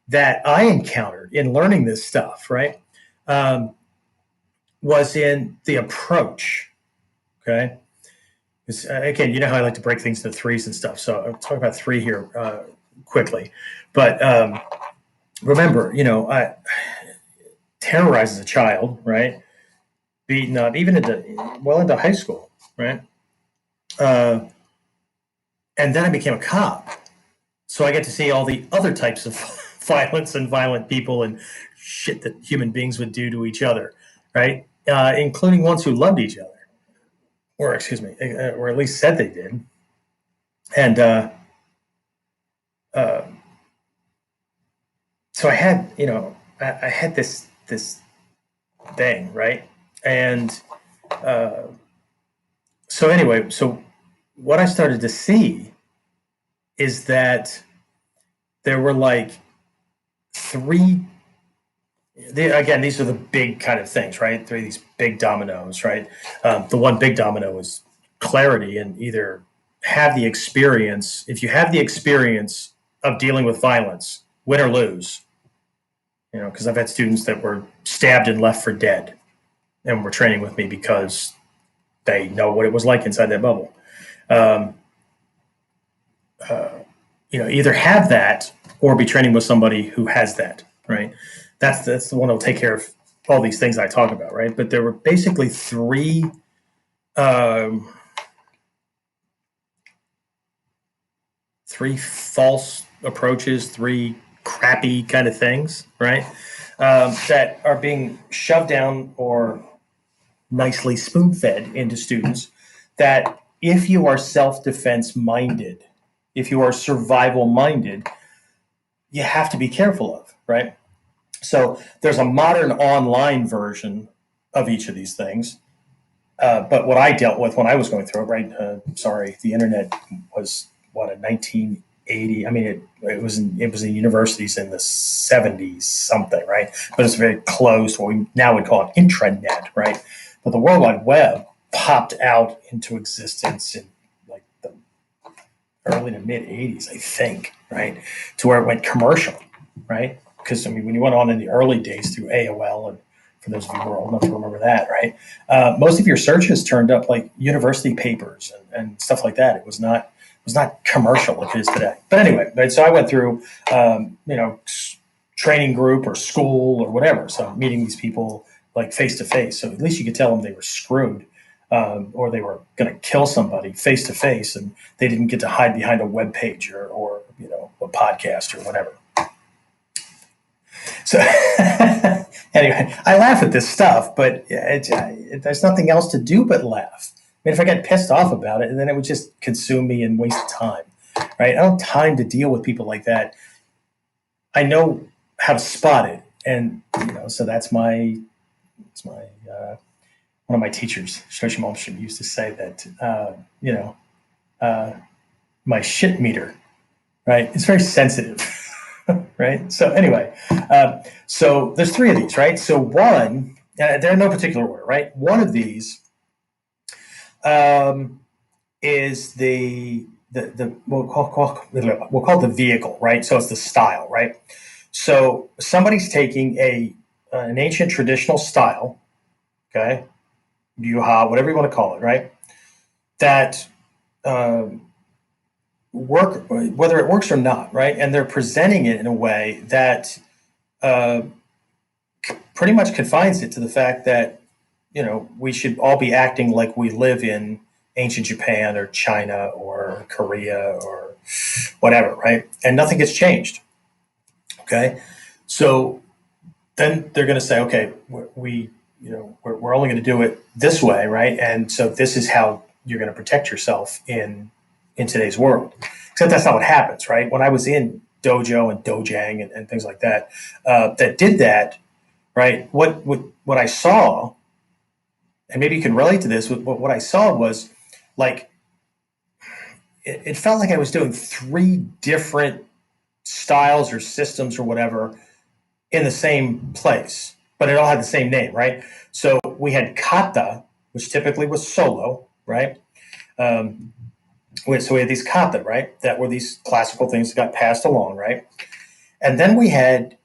that I encountered in learning this stuff, right, was in the approach. Okay. Again, you know how I like to break things into threes and stuff. So I'll talk about three here quickly. But remember, I terrorized as a child, right? Beaten up, even into high school, right? And then I became a cop. So I get to see all the other types of violence and violent people and shit that human beings would do to each other, right? Including ones who loved each other. Or at least said they did. And so I had, I had this thing, right? And so anyway, so what I started to see is that there were like three. Again, these are the big kind of things, right? Three of these big dominoes, right? The one big domino is clarity, and either have the experience. If you have the experience of dealing with violence, win or lose, because I've had students that were stabbed and left for dead and were training with me because they know what it was like inside that bubble. Either have that or be training with somebody who has that, right? that's the one that'll take care of all these things I talk about, right? But there were basically um, three false approaches, three crappy kind of things, right? That are being shoved down or nicely spoon fed into students. That if you are self defense minded, if you are survival minded, you have to be careful of, right? So there's a modern online version of each of these things. But what I dealt with when I was going through it, right? Sorry, the internet was what, a 1980. I mean, it was in universities in the 70s something, right? But it's very close to what we now would call an intranet, right? But the World Wide Web popped out into existence in like the early to mid 80s, I think, right? To where it went commercial, right? Because I mean, when you went on in the early days through AOL, and for those of you who are old enough to remember that, right? Most of your searches turned up like university papers and stuff like that. It was not commercial like it is today. But anyway, right, so I went through, training group or school or whatever. So meeting these people like face to face. So at least you could tell them they were screwed, or they were going to kill somebody face to face, and they didn't get to hide behind a web page or a podcast or whatever. So anyway, I laugh at this stuff, but there's nothing else to do but laugh. I mean, if I get pissed off about it, then it would just consume me and waste time, right? I don't have time to deal with people like that. I know how to spot it, and so that's one of my teachers, Shoshi Malmstrom, used to say that my shit meter, right? It's very sensitive. Right. So anyway, so there's three of these, right? So one, they're in no particular order, right? One of these is we'll call it the vehicle, right? So it's the style, right? So somebody's taking an ancient traditional style, okay, yuha, whatever you want to call it, right? That work, whether it works or not, right? And they're presenting it in a way that pretty much confines it to the fact that we should all be acting like we live in ancient Japan or China or Korea or whatever, right? And nothing gets changed. Okay, so then they're going to say, okay, we're only going to do it this way, right? And so this is how you're going to protect yourself in today's world. Except that's not what happens, right? When I was in dojo and dojang and things like that, that did that, right? What I saw, and maybe you can relate to this, what I saw was like, it felt like I was doing three different styles or systems or whatever in the same place, but it all had the same name, right? So we had kata, which typically was solo, right? So we had these kata, right? That were these classical things that got passed along, right? And then we had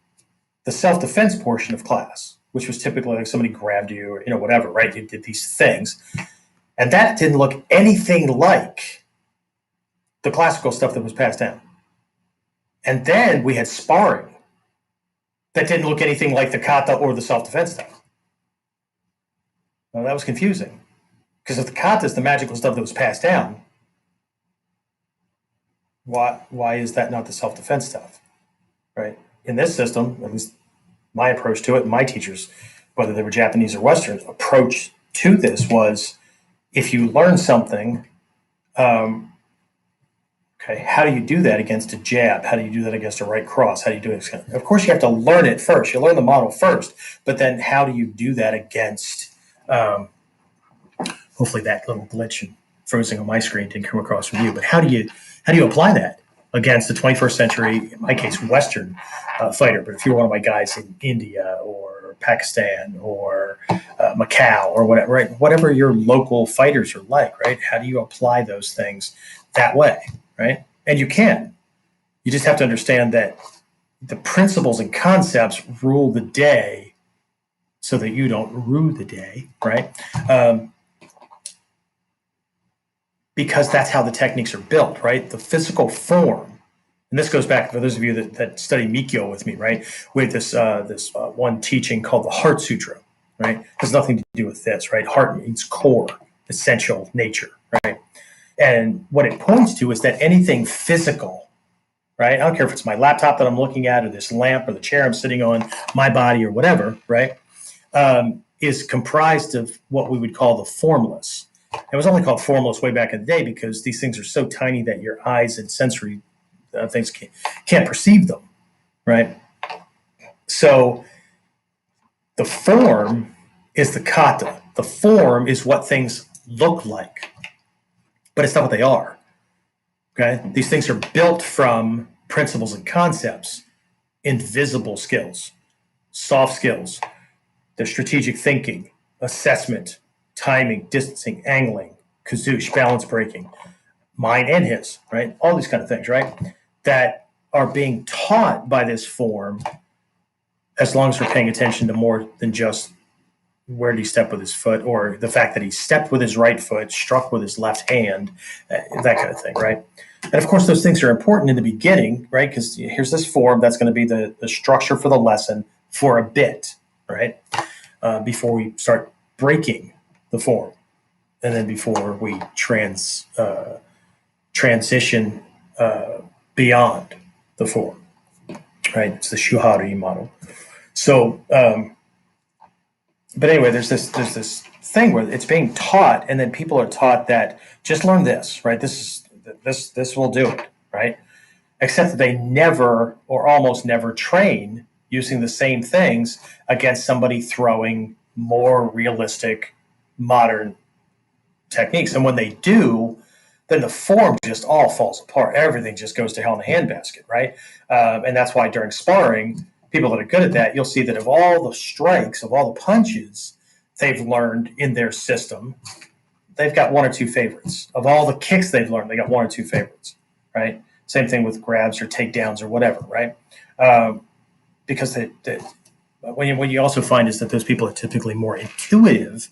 the self-defense portion of class, which was typically like somebody grabbed you or, whatever, right? You did these things. And that didn't look anything like the classical stuff that was passed down. And then we had sparring that didn't look anything like the kata or the self-defense stuff. Well, that was confusing. Because if the kata is the magical stuff that was passed down, why is that not the self-defense stuff, right? In this system, at least my approach to it, and my teachers, whether they were Japanese or Western, approach to this was, if you learn something, okay, how do you do that against a jab? How do you do that against a right cross? How do you do it? Of course, you have to learn it first. You learn the model first, but then how do you do that against? Hopefully, that little glitch and frozen on my screen didn't come across from you. But how do you apply that against the 21st century, in my case, Western fighter? But if you're one of my guys in India or Pakistan or Macau or whatever, right? Whatever your local fighters are like, right? How do you apply those things that way, right? And you can. You just have to understand that the principles and concepts rule the day so that you don't rue the day, right? Because that's how the techniques are built, right? The physical form And this goes back for those of you that study Mikyo with me, right? With this one teaching called the Heart Sutra, right? It has nothing to do with this, right? Heart means core, essential nature, right? And what it points to is that anything physical, right? I don't care if it's my laptop that I'm looking at, or this lamp, or the chair I'm sitting on, my body, or whatever, right? Is comprised of what we would call the formless. It was only called formless way back in the day because these things are so tiny that your eyes and sensory things can't perceive them, right? So the form is the kata. The form is what things look like, but it's not what they are. Okay, these things are built from principles and concepts, invisible skills, soft skills, their strategic thinking, assessment, timing, distancing, angling, kazoosh, balance breaking, mine and his, right? All these kind of things, right? That are being taught by this form, as long as we're paying attention to more than just where did he step with his foot, or the fact that he stepped with his right foot, struck with his left hand, that kind of thing, right? And of course, those things are important in the beginning, right? Because here's this form that's going to be the structure for the lesson for a bit, right? Before we start breaking the form, and then before we transition beyond the form, right? It's the Shuhari model. So, but anyway, there's this thing where it's being taught, and then people are taught that just learn this, right? This will do it, right? Except that they never or almost never train using the same things against somebody throwing more realistic, modern techniques. And when they do, then the form just all falls apart. Everything just goes to hell in a handbasket, right? And that's why during sparring, people that are good at that, you'll see that of all the strikes, of all the punches they've learned in their system, they've got one or two favorites. Of all the kicks they've learned, they got one or two favorites, right? Same thing with grabs or takedowns or whatever, right? Because what you also find is that those people are typically more intuitive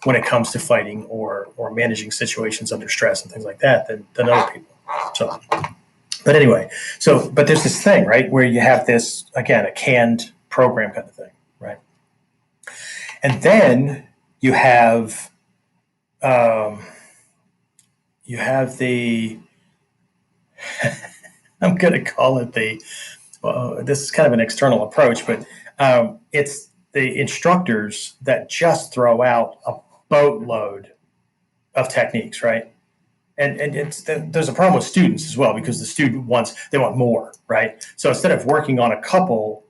when it comes to fighting or managing situations under stress and things like that than other people. So, but anyway, but there's this thing, right, where you have this, again, a canned program kind of thing, right? And then you have the I'm going to call it this is kind of an external approach, but it's the instructors that just throw out a boatload of techniques, right? And there's a problem with students as well, because the student want more, right? So instead of working on a couple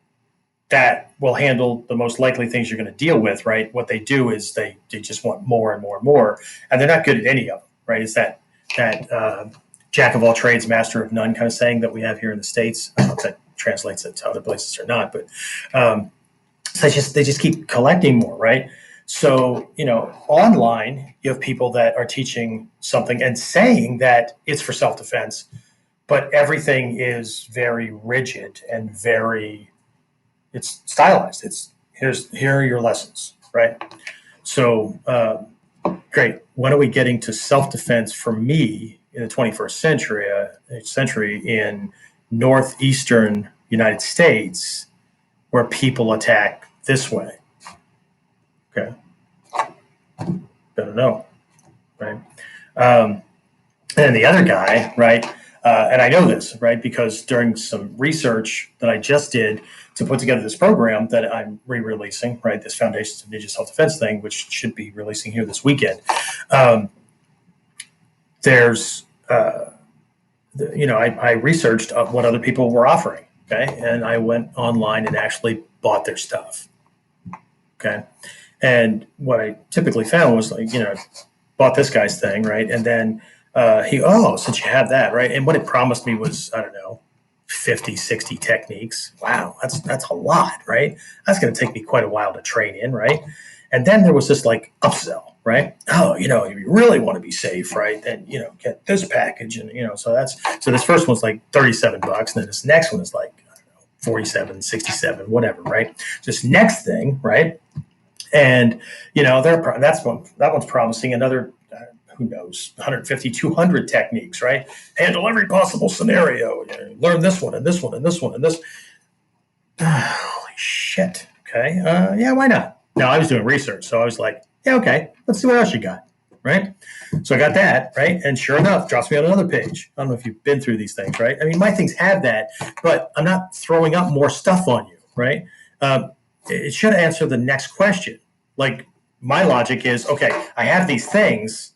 that will handle the most likely things you're going to deal with, right? What they do is they just want more and more and more, and they're not good at any of them, right? It's that jack of all trades, master of none kind of saying that we have here in the States. I don't know if that translates it to other places or not, but so they just keep collecting more, right? So, online, you have people that are teaching something and saying that it's for self-defense, but everything is very rigid and it's stylized. Here are your lessons, right? So, great. When are we getting to self-defense for me in the 21st century in northeastern United States, where people attack this way? Okay. Don't know, right? And the other guy, right? And I know this, right, because during some research that I just did to put together this program that I'm re-releasing, right, this Foundations of Ninja Self-Defense thing, which should be releasing here this weekend. There's, I researched what other people were offering, okay, and I went online and actually bought their stuff, okay. And what I typically found was bought this guy's thing, right? And then since you have that, right? And what it promised me was, I don't know, 50, 60 techniques. Wow, that's a lot, right? That's going to take me quite a while to train in, right? And then there was this upsell, right? Oh, if you really want to be safe, right? Then, get this package. And, so this first one's like $37. And then this next one is like, I don't know, 47, 67, whatever, right? This next thing, right? And that one's promising another who knows, 150, 200 techniques, right? Handle every possible scenario. Learn this one and this one and this one and this. Holy shit. Okay. Yeah, why not? Now, I was doing research, so I was like, yeah, okay, let's see what else you got, right? So I got that, right? And sure enough, drops me on another page. I don't know if you've been through these things, right? I mean, my things have that, but I'm not throwing up more stuff on you, right? It should answer the next question. Like, my logic is, okay, I have these things.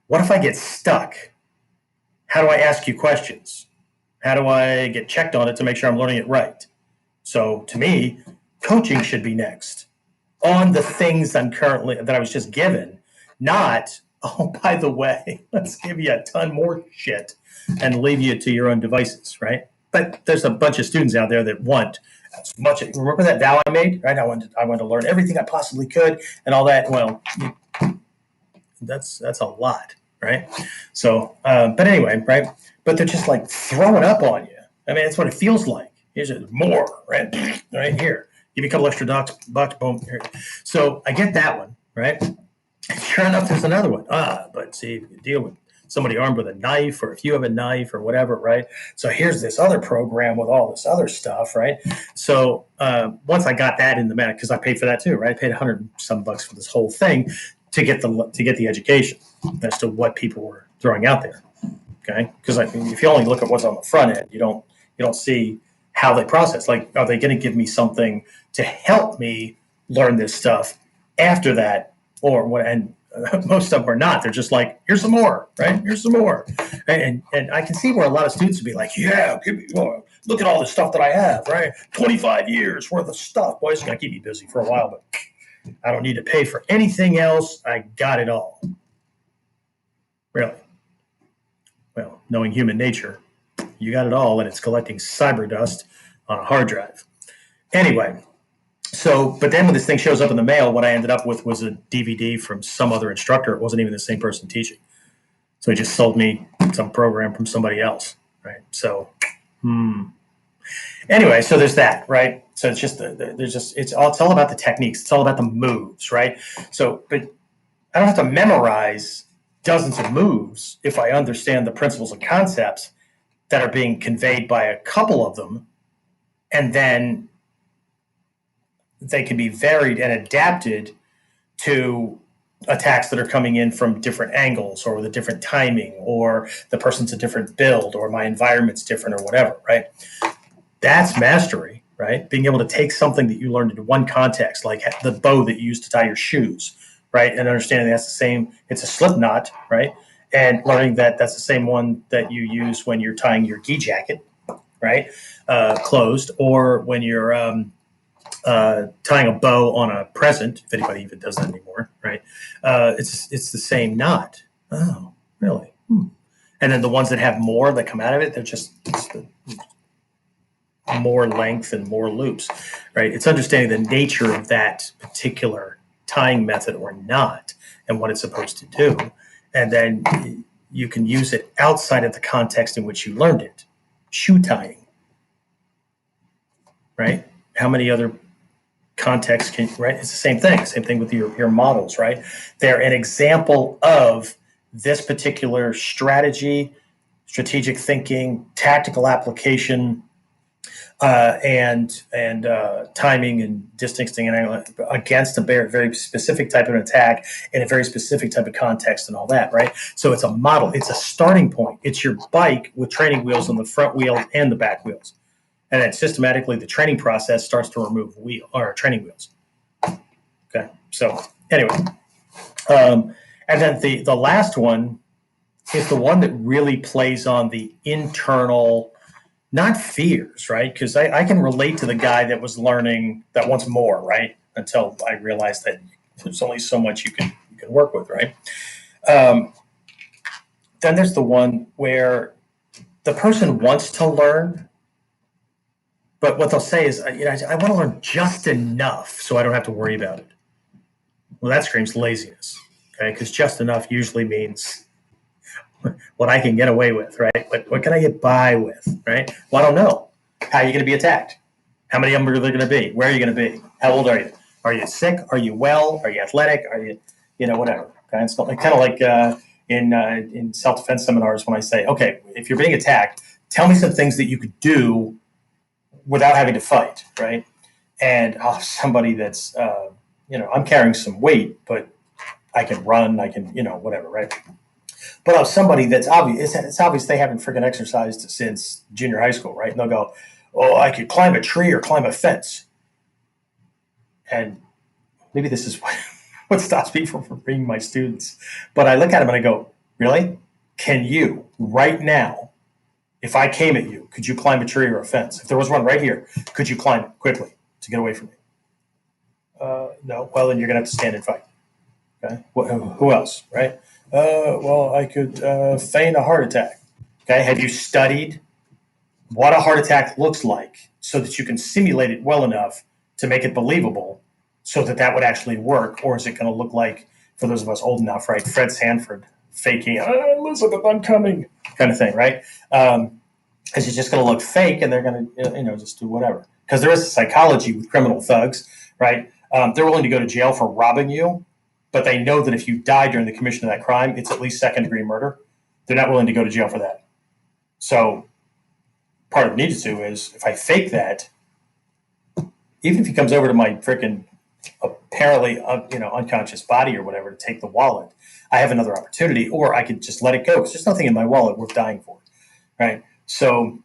What if I get stuck? How do I ask you questions? How do I get checked on it to make sure I'm learning it right? So to me, coaching should be next on the things that I was just given, not, oh, by the way, let's give you a ton more shit and leave you to your own devices, right? But there's a bunch of students out there that want as much. Remember that vow I made, right? I wanted to learn everything I possibly could and all that. Well, that's a lot, right? So, but anyway, right? But they're just like throwing up on you. I mean, that's what it feels like. Here's more, right? Right here. Give me a couple extra bucks, boom. Here. So I get that one, right? And sure enough, there's another one. But see, if you deal with somebody armed with a knife, or if you have a knife or whatever, right? So here's this other program with all this other stuff, right? So once I got that in the mat, because I paid for that too, right? I paid $100 some bucks for this whole thing to get the education as to what people were throwing out there. Okay, because I mean, if you only look at what's on the front end, you don't see how they process. Like, are they going to give me something to help me learn this stuff after that, or what? And most of them are not. They're just like, here's some more, right? Here's some more, and I can see where a lot of students would be like, yeah, give me more. Look at all the stuff that I have, right? 25 years worth of stuff. Boy, it's going to keep me busy for a while, but I don't need to pay for anything else. I got it all. Really? Well, knowing human nature, you got it all, and it's collecting cyber dust on a hard drive. Anyway, so, but then when this thing shows up in the mail, what I ended up with was a DVD from some other instructor. It wasn't even the same person teaching. So he just sold me some program from somebody else, right? So, anyway, so there's that, right? So it's just, it's all about the techniques. It's all about the moves, right? So, but I don't have to memorize dozens of moves if I understand the principles and concepts that are being conveyed by a couple of them, and then they can be varied and adapted to attacks that are coming in from different angles, or with a different timing, or the person's a different build, or my environment's different, or whatever, right? That's mastery, right? Being able to take something that you learned in one context, like the bow that you use to tie your shoes, right? And understanding that's the same, it's a slip knot, right? And learning that that's the same one that you use when you're tying your gi jacket, right? Closed, or when you're tying a bow on a present, if anybody even does that anymore, right? It's the same knot. Oh, really? And then the ones that have more that come out of it, they're just more length and more loops, right? It's understanding the nature of that particular tying method or not, and what it's supposed to do. And then you can use it outside of the context in which you learned it. Shoe tying, right? How many other contexts can, right? It's the same thing. Same thing with your models, right? They're an example of this particular strategy, strategic thinking, tactical application, and timing and distancing and against a very specific type of attack in a very specific type of context and all that, right? So it's a model. It's a starting point. It's your bike with training wheels on the front wheels and the back wheels. And then systematically the training process starts to remove training wheels. Okay. So anyway, and then the last one is the one that really plays on the internal, not fears, right? Because I can relate to the guy that was learning that wants more, right? Until I realized that there's only so much you can work with, right? Then there's the one where the person wants to learn, but what they'll say is, I want to learn just enough so I don't have to worry about it. Well, that screams laziness, okay? Because just enough usually means what I can get away with, right? What can I get by with, right? Well, I don't know. How are you going to be attacked? How many of them are there going to be? Where are you going to be? How old are you? Are you sick? Are you well? Are you athletic? Are you, whatever, Okay, it's kind of like in self-defense seminars when I say, okay, if you're being attacked, tell me some things that you could do without having to fight, right? And somebody that's, I'm carrying some weight, but I can run, I can, whatever, right? But somebody that's obvious, it's obvious they haven't freaking exercised since junior high school, right? And they'll go, oh, I could climb a tree or climb a fence. And maybe this is what stops me from bringing my students. But I look at them and I go, really? Can you, right now, if I came at you, could you climb a tree or a fence? If there was one right here, could you climb it quickly to get away from me? No. Well, then you're going to have to stand and fight. Okay. Who else, right? Well, I could feign a heart attack. Okay. Have you studied what a heart attack looks like so that you can simulate it well enough to make it believable so that would actually work? Or is it going to look like, for those of us old enough, right, Fred Sanford faking, Elizabeth, I'm coming, kind of thing, right? Is it just going to look fake and they're going to, just do whatever? Because there is a psychology with criminal thugs, right? They're willing to go to jail for robbing you, but they know that if you die during the commission of that crime, it's at least second-degree murder. They're not willing to go to jail for that. So part of what I need to do is, if I fake that, even if he comes over to my freaking apparently unconscious body or whatever to take the wallet, I have another opportunity, or I could just let it go because there's nothing in my wallet worth dying for, right? So,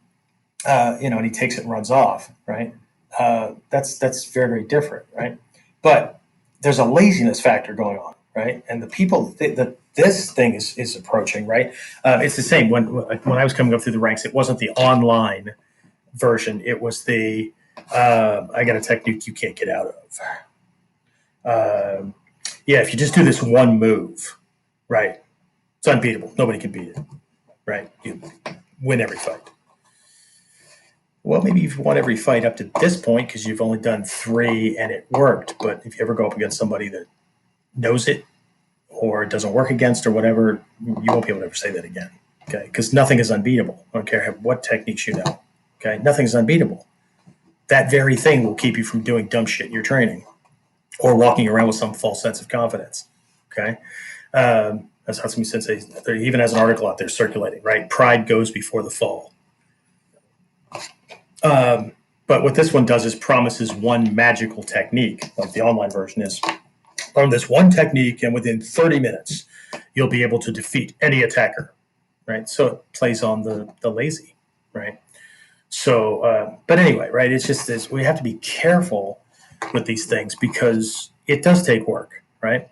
and he takes it and runs off, right? That's very, very different, right? But there's a laziness factor going on, right? And the people that this thing is approaching, right? It's the same. When I was coming up through the ranks, it wasn't the online version. It was the I got a technique you can't get out of. If you just do this one move, right? It's unbeatable. Nobody can beat it, right? You win every fight. Well, maybe you've won every fight up to this point because you've only done 3 and it worked. But if you ever go up against somebody that knows it or it doesn't work against or whatever, you won't be able to ever say that again. Okay, because nothing is unbeatable. I don't care what techniques you know. Okay, nothing is unbeatable. That very thing will keep you from doing dumb shit in your training or walking around with some false sense of confidence. Okay, as Hatsumi Sensei even has an article out there circulating. Right, pride goes before the fall. But what this one does is promises one magical technique, like the online version is. Learn this one technique, and within 30 minutes, you'll be able to defeat any attacker, right? So it plays on the lazy, right? So, but anyway, right? It's just this. We have to be careful with these things because it does take work, right?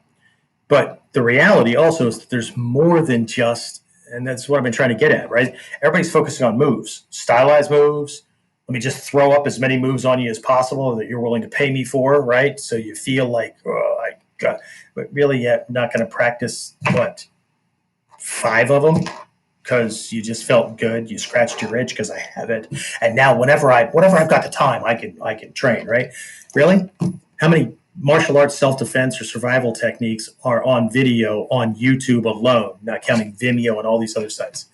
But the reality also is that there's more than just, and that's what I've been trying to get at, right? Everybody's focusing on moves, stylized moves. Let me just throw up as many moves on you as possible that you're willing to pay me for, right? So you feel like, but really, yet not going to practice 5 of them because you just felt good. You scratched your itch because I have it, and now whenever I've got the time, I can train, right? Really, how many martial arts self-defense or survival techniques are on video on YouTube alone, not counting Vimeo and all these other sites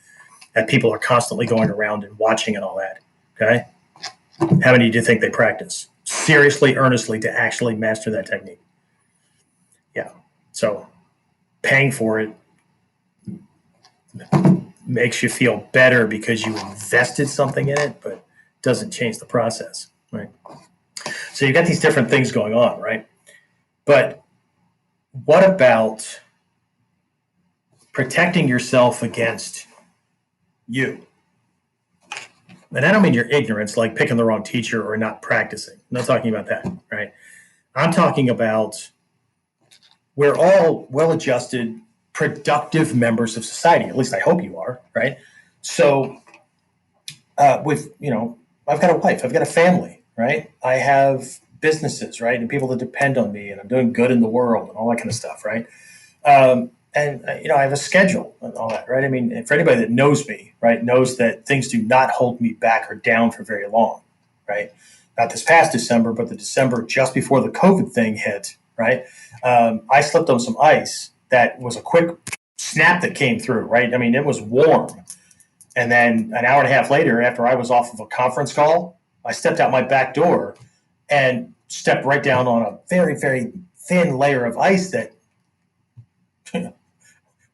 that people are constantly going around and watching and all that? Okay. How many do you think they practice seriously, earnestly to actually master that technique? Yeah. So paying for it makes you feel better because you invested something in it, but doesn't change the process, right? So you've got these different things going on, right? But what about protecting yourself against you? And I don't mean your ignorance, like picking the wrong teacher or not practicing. I'm not talking about that, right? I'm talking about we're all well-adjusted, productive members of society. At least I hope you are, right? So I've got a wife, I've got a family, right? I have businesses, right? And people that depend on me, and I'm doing good in the world and all that kind of stuff, right? And I have a schedule and all that, right? I mean, for anybody that knows me, right, knows that things do not hold me back or down for very long, right? Not this past December, but the December just before the COVID thing hit, right? I slipped on some ice that was a quick snap that came through, right? I mean, it was warm. And then an hour and a half later, after I was off of a conference call, I stepped out my back door and stepped right down on a very, very thin layer of ice that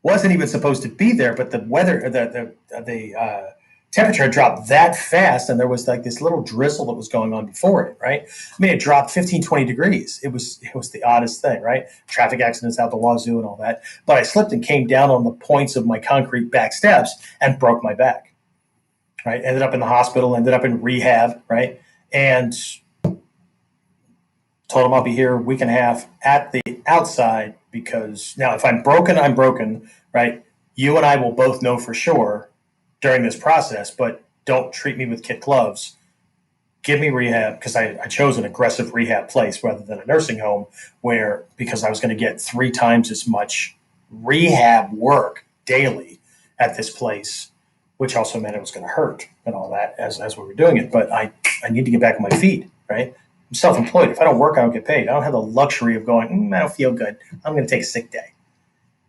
wasn't even supposed to be there, but the weather, the temperature had dropped that fast, and there was like this little drizzle that was going on before it, right? I mean, it dropped 15, 20 degrees. It was the oddest thing, right? Traffic accidents out the wazoo and all that. But I slipped and came down on the points of my concrete back steps and broke my back, right? Ended up in the hospital, ended up in rehab, right? And told him I'll be here a week and a half at the outside, because now if I'm broken, I'm broken, right? You and I will both know for sure during this process, but don't treat me with kid gloves. Give me rehab, because I chose an aggressive rehab place rather than a nursing home, where, because I was going to get 3 times as much rehab work daily at this place, which also meant it was going to hurt and all that as we were doing it. But I need to get back on my feet, right? I'm self-employed. If I don't work, I don't get paid. I don't have the luxury of going, I don't feel good, I'm going to take a sick day,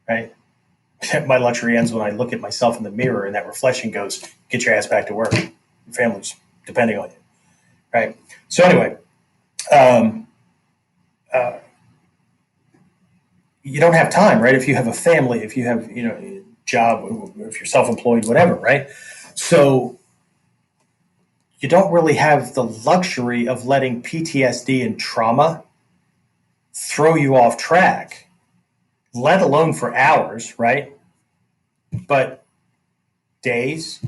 right? My luxury ends when I look at myself in the mirror and that reflection goes, get your ass back to work. Your family's depending on you, right? So anyway, you don't have time, right? If you have a family, if you have, a job, if you're self-employed, whatever, right? So you don't really have the luxury of letting PTSD and trauma throw you off track, let alone for hours, right? But days,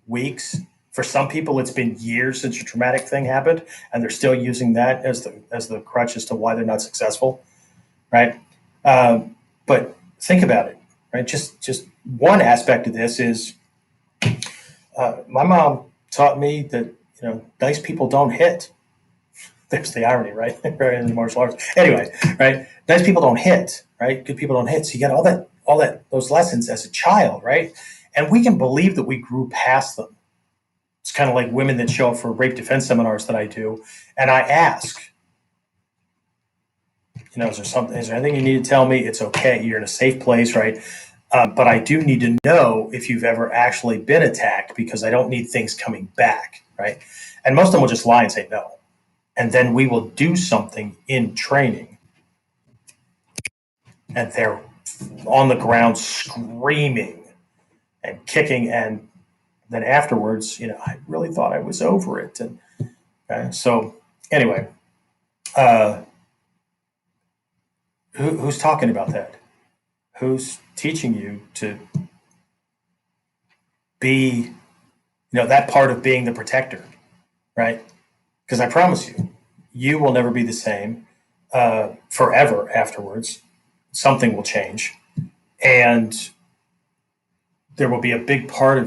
weeks, for some people, it's been years since a traumatic thing happened, and they're still using that as the crutch as to why they're not successful, right? But think about it, right? Just one aspect of this is my mom taught me that nice people don't hit. There's the irony, right? Right, in the martial arts. Anyway, right? Nice people don't hit, right? Good people don't hit. So you get those lessons as a child, right? And we can believe that we grew past them. It's kind of like women that show up for rape defense seminars that I do, and I ask, is there anything you need to tell me? It's okay. You're in a safe place, right? But I do need to know if you've ever actually been attacked, because I don't need things coming back, right? And most of them will just lie and say no. And then we will do something in training, and they're on the ground screaming and kicking, and then afterwards, I really thought I was over it. And so anyway, who's talking about that? Who's teaching you to be, that part of being the protector, right? Because I promise you, you will never be the same forever afterwards. Something will change, and there will be a big part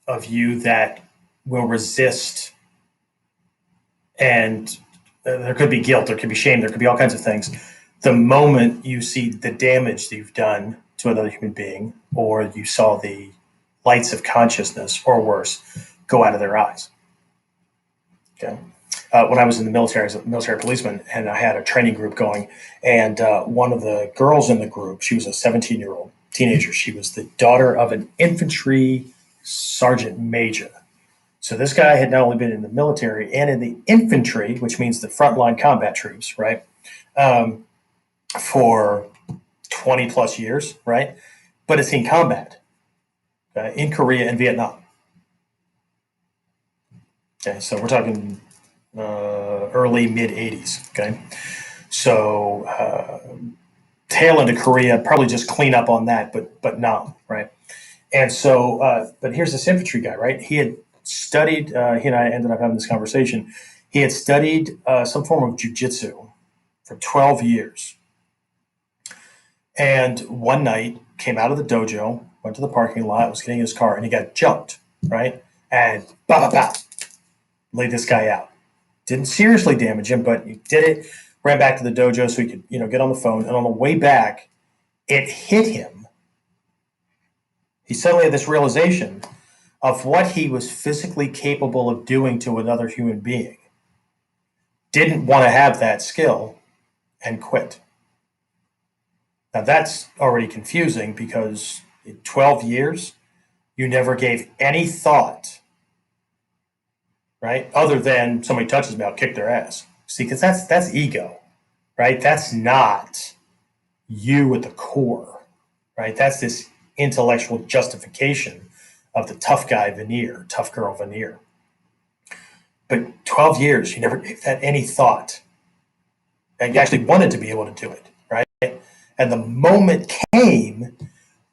of you that will resist, and there could be guilt, there could be shame, there could be all kinds of things. The moment you see the damage that you've done to another human being, or you saw the lights of consciousness, or worse, go out of their eyes. Okay. When I was in the military, as a military policeman, and I had a training group going, and one of the girls in the group, she was a 17-year-old teenager. She was the daughter of an infantry sergeant major. So this guy had not only been in the military and in the infantry, which means the frontline combat troops, right, for 20 plus years, right, but had seen combat in Korea and Vietnam. Okay, so we're talking early mid 80s. Okay, so tail into Korea, probably just clean up on that, but no, right? And so, but here's this infantry guy, right? He had studied. He and I ended up having this conversation. He had studied some form of jujitsu for 12 years, and one night came out of the dojo, went to the parking lot, was getting in his car, and he got jumped, right? And bah, bah, bah, laid this guy out. Didn't seriously damage him, but he did it. Ran back to the dojo so he could, get on the phone. And on the way back, it hit him. He suddenly had this realization of what he was physically capable of doing to another human being. Didn't want to have that skill and quit. Now that's already confusing, because in 12 years, you never gave any thought, right? Other than somebody touches me, I'll kick their ass. See, because that's ego, right? That's not you at the core. right? That's this intellectual justification of the tough guy veneer, tough girl veneer. But 12 years, you never gave that any thought. And you actually wanted to be able to do it, right? And the moment came,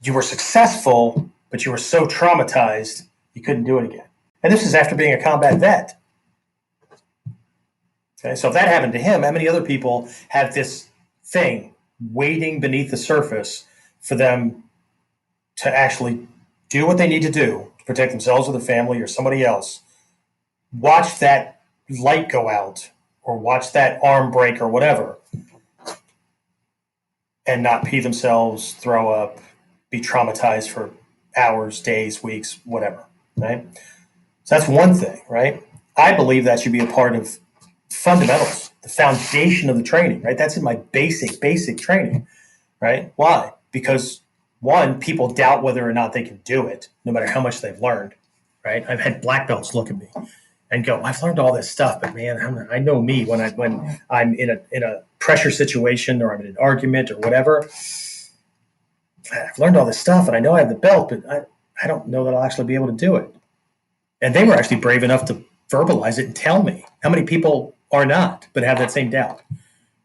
you were successful, but you were so traumatized, you couldn't do it again. And this is after being a combat vet. Okay, so if that happened to him, how many other people have this thing waiting beneath the surface for them to actually do what they need to do to protect themselves or their family or somebody else, watch that light go out or watch that arm break or whatever, and not pee themselves, throw up, be traumatized for hours, days, weeks, whatever, right? So that's one thing, right? I believe that should be a part of fundamentals, the foundation of the training, right? That's in my basic training, right? Why? Because one, people doubt whether or not they can do it, no matter how much they've learned, right? I've had black belts look at me and go, "I've learned all this stuff, but man, I know me when I'm in a pressure situation or I'm in an argument or whatever. I've learned all this stuff and I know I have the belt, but I don't know that I'll actually be able to do it." And they were actually brave enough to verbalize it and tell me. How many people are not, but have that same doubt,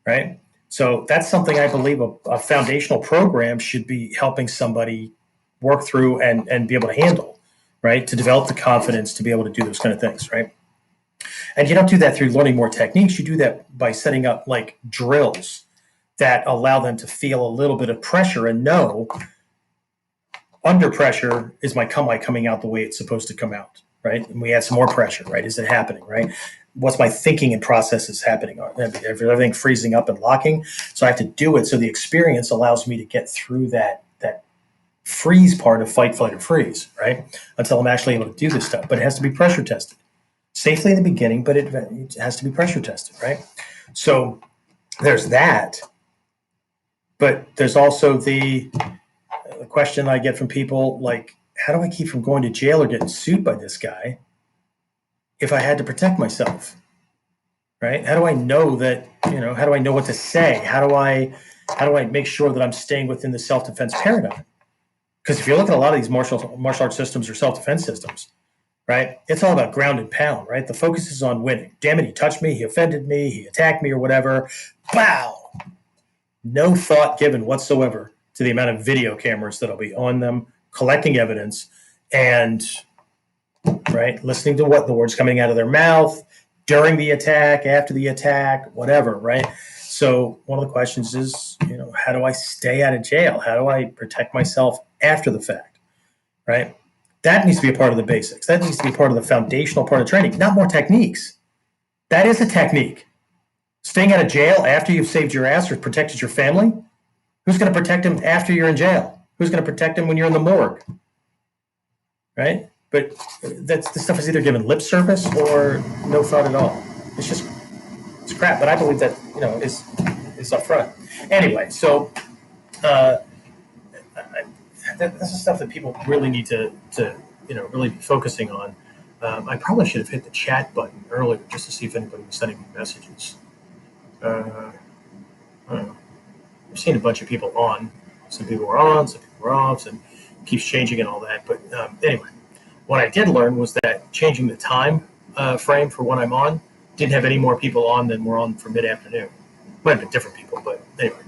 right? So that's something I believe a foundational program should be helping somebody work through and be able to handle, right? To develop the confidence to be able to do those kind of things, right? And you don't do that through learning more techniques. You do that by setting up like drills that allow them to feel a little bit of pressure and know under pressure is my coming out the way it's supposed to come out, right? And we add some more pressure, right? Is it happening, right? What's my thinking and processes happening? Everything freezing up and locking. So I have to do it. So the experience allows me to get through that freeze part of fight, flight, or freeze, right? Until I'm actually able to do this stuff. But it has to be pressure tested safely in the beginning, but it has to be pressure tested, right? So there's that. But there's also the question I get from people like, how do I keep from going to jail or getting sued by this guy if I had to protect myself, right? How do I know that, how do I know what to say? How do I make sure that I'm staying within the self-defense paradigm? Because if you look at a lot of these martial arts systems or self-defense systems, right, it's all about ground and pound, right? The focus is on winning. Damn it, he touched me, he offended me, he attacked me or whatever. Bow. No thought given whatsoever to the amount of video cameras that'll be on them, collecting evidence, and right, listening to what the words coming out of their mouth during the attack, after the attack, whatever, right? So one of the questions is, how do I stay out of jail? How do I protect myself after the fact, right? That needs to be a part of the basics. That needs to be part of the foundational part of training, not more techniques. That is a technique. Staying out of jail after you've saved your ass or protected your family? Who's going to protect him after you're in jail? Who's going to protect him when you're in the morgue? Right? But this stuff is either given lip service or no thought at all. It's crap. But I believe that is up front. Anyway, so that's the stuff that people really need to really be focusing on. I probably should have hit the chat button earlier just to see if anybody was sending me messages. I don't know. I've seen a bunch of people on. Some people were on, some people were off, and it keeps changing and all that. But anyway, what I did learn was that changing the time frame for when I'm on didn't have any more people on than were on for mid-afternoon. Might have been different people, but anyway.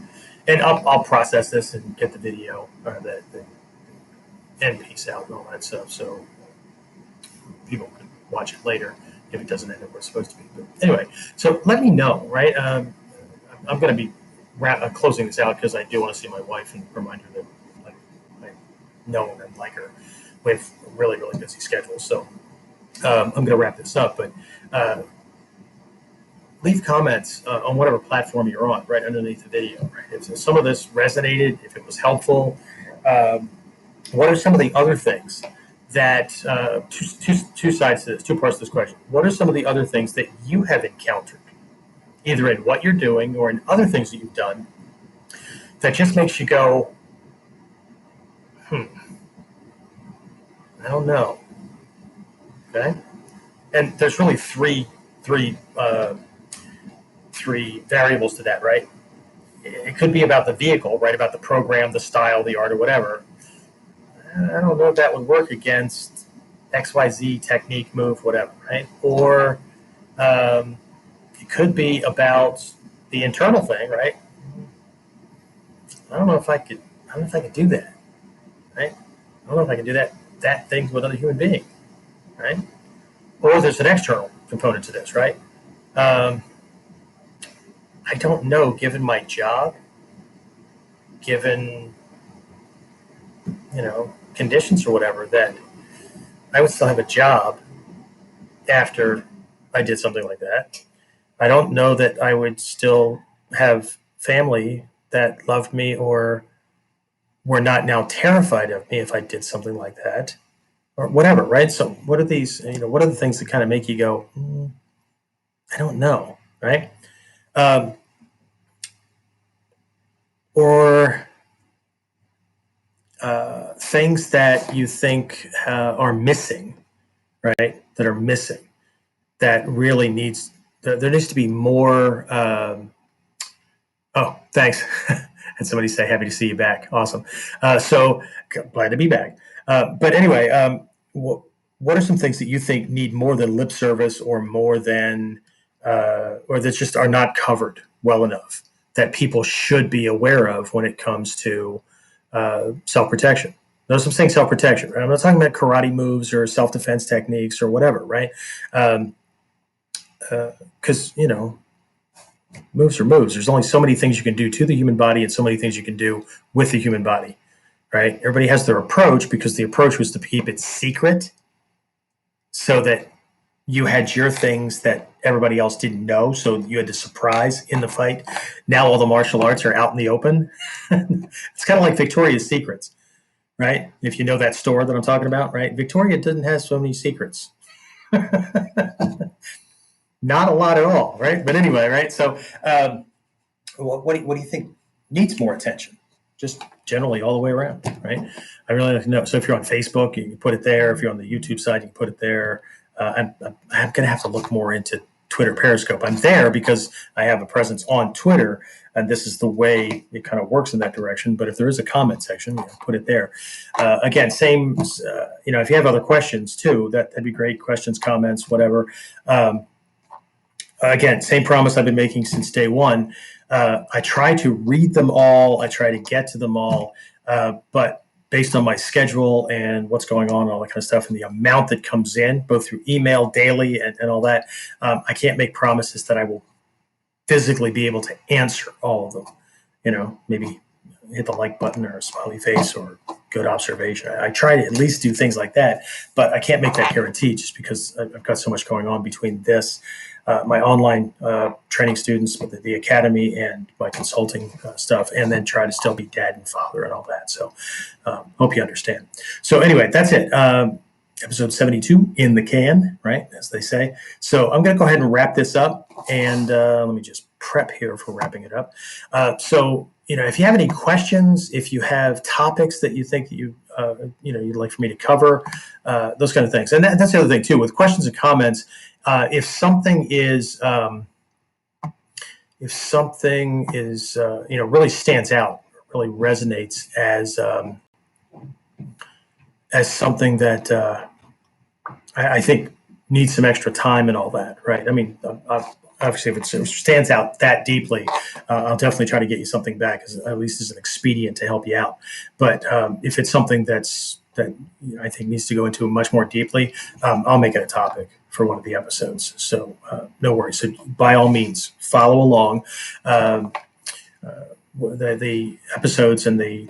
And I'll process this and get the video or the end piece out and all that stuff, so people can watch it later if it doesn't end up where it's supposed to be. But anyway, so let me know, right? I'm going to be closing this out because I do want to see my wife and remind her that I know and like her. We have a really, really busy schedule. So I'm going to wrap this up. But leave comments on whatever platform you're on right underneath the video. Right? If some of this resonated, if it was helpful, what are some of the other things that two sides to this, two parts to this question? What are some of the other things that you have encountered, either in what you're doing or in other things that you've done, that just makes you go, I don't know. Okay, and there's really three variables to that, right? it could be about the vehicle, right? About the program, the style, the art, or whatever. I don't know if that would work against XYZ technique, move, whatever, right? Or it could be about the internal thing, right? I don't know if I could. I don't know if I could do that, right? I don't know if I could do that thing with another human being, right? Or there's an external component to this, right? Um, I don't know, given my job, given conditions or whatever, that I would still have a job after I did something like that. I don't know that I would still have family that loved me or were not now terrified of me if I did something like that or whatever, right? So what are these, what are the things that kind of make you go, I don't know, right? Or things that you think are missing, right? That are missing, that really needs, there needs to be more. Oh, thanks. And somebody say, happy to see you back. Awesome. So glad to be back. But anyway, what are some things that you think need more than lip service or more than, or that just are not covered well enough that people should be aware of when it comes to self-protection? Notice I'm saying self-protection, right? I'm not talking about karate moves or self-defense techniques or whatever, right? Because, moves are moves. There's only so many things you can do to the human body and so many things you can do with the human body, right? Everybody has their approach because the approach was to keep it secret so that you had your things that everybody else didn't know, so you had the surprise in the fight. Now all the martial arts are out in the open. It's kind of like Victoria's Secrets, right? If you know that store that I'm talking about, right? Victoria doesn't have so many secrets. Not a lot at all, right? But anyway, right? So what do you think needs more attention? Just generally all the way around, right? I really like to know. So if you're on Facebook, you can put it there. If you're on the YouTube side, you can put it there. I'm going to have to look more into Twitter Periscope. I'm there because I have a presence on Twitter, and this is the way it kind of works in that direction. But if there is a comment section, put it there. Again, same, if you have other questions too, that'd be great. Questions, comments, whatever. Again, same promise I've been making since day one. I try to read them all. I try to get to them all. But based on my schedule and what's going on and all that kind of stuff and the amount that comes in, both through email daily and all that, I can't make promises that I will physically be able to answer all of them. Maybe hit the like button or a smiley face or good observation. I try to at least do things like that, but I can't make that guarantee just because I've got so much going on between this, my online training students, the academy, and my consulting stuff, and then try to still be dad and father and all that. So hope you understand. So anyway, that's it. Episode 72 in the can, right, as they say. So I'm going to go ahead and wrap this up, and let me just prep here for wrapping it up. So if you have any questions, if you have topics that you think that you'd like for me to cover, those kind of things. And that's the other thing too, with questions and comments. If something is really stands out, really resonates as something that I think needs some extra time and all that, right? I mean, obviously, if it stands out that deeply, I'll definitely try to get you something back, at least as an expedient to help you out. But if it's something that I think needs to go into much more deeply, I'll make it a topic for one of the episodes. So no worries. So by all means, follow along. The episodes and the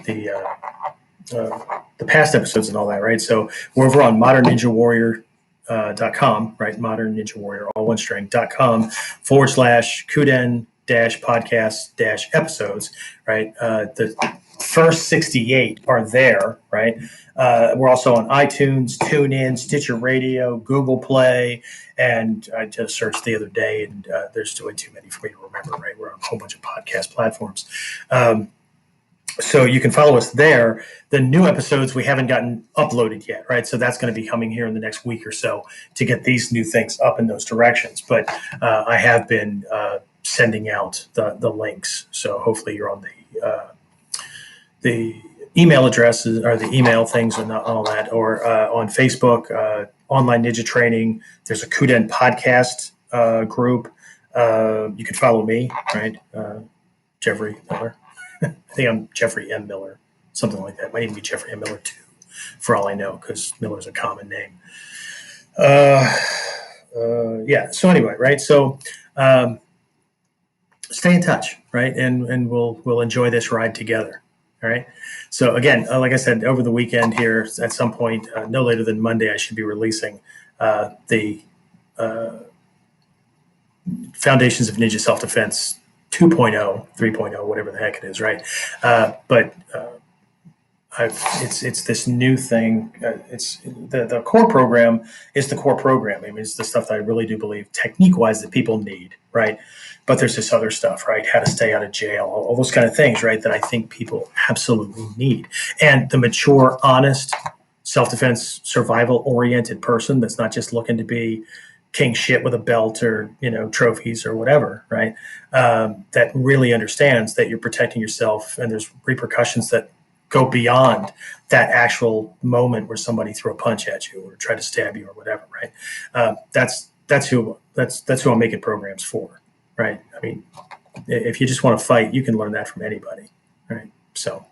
past episodes and all that, right? So we're over on modernninjawarrior.com, right? Modern Ninja Warrior, all one string.com /KUDEN-podcast-episodes, right? The first 68 are there, right? We're also on iTunes, TuneIn, Stitcher Radio, Google Play, and I just searched the other day, and there's way too many for me to remember, right? We're on a whole bunch of podcast platforms. So you can follow us there. The new episodes we haven't gotten uploaded yet, right? So that's going to be coming here in the next week or so to get these new things up in those directions. But I have been sending out the links. So hopefully you're on the email addresses or the email things and all that, or on Facebook, Online Ninja Training. There's a KUDEN podcast group. You can follow me, right? Jeffrey Miller. I think I'm Jeffrey M. Miller, something like that. Might even be Jeffrey M. Miller 2, for all I know, because Miller is a common name. Yeah. So anyway, right. So stay in touch, right? And we'll enjoy this ride together. All right. So again, like I said, over the weekend here, at some point, no later than Monday, I should be releasing the Foundations of Ninja Self-Defense 2.0, 3.0, whatever the heck it is, right? But it's this new thing. It's the core program is the core program. I mean, it's the stuff that I really do believe technique-wise that people need, right? But there's this other stuff, right? How to stay out of jail, all those kind of things, right? That I think people absolutely need. And the mature, honest, self-defense, survival-oriented person that's not just looking to be king shit with a belt or, trophies or whatever, right? That really understands that you're protecting yourself and there's repercussions that go beyond that actual moment where somebody threw a punch at you or try to stab you or whatever, right? That's who I'm making programs for, right? I mean, if you just want to fight, you can learn that from anybody, right? So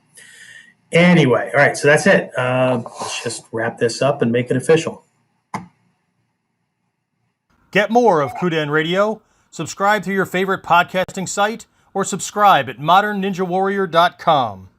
anyway, all right, so that's it. Let's just wrap this up and make it official. Get more of KUDEN Radio. Subscribe through your favorite podcasting site or subscribe at modernninjawarrior.com.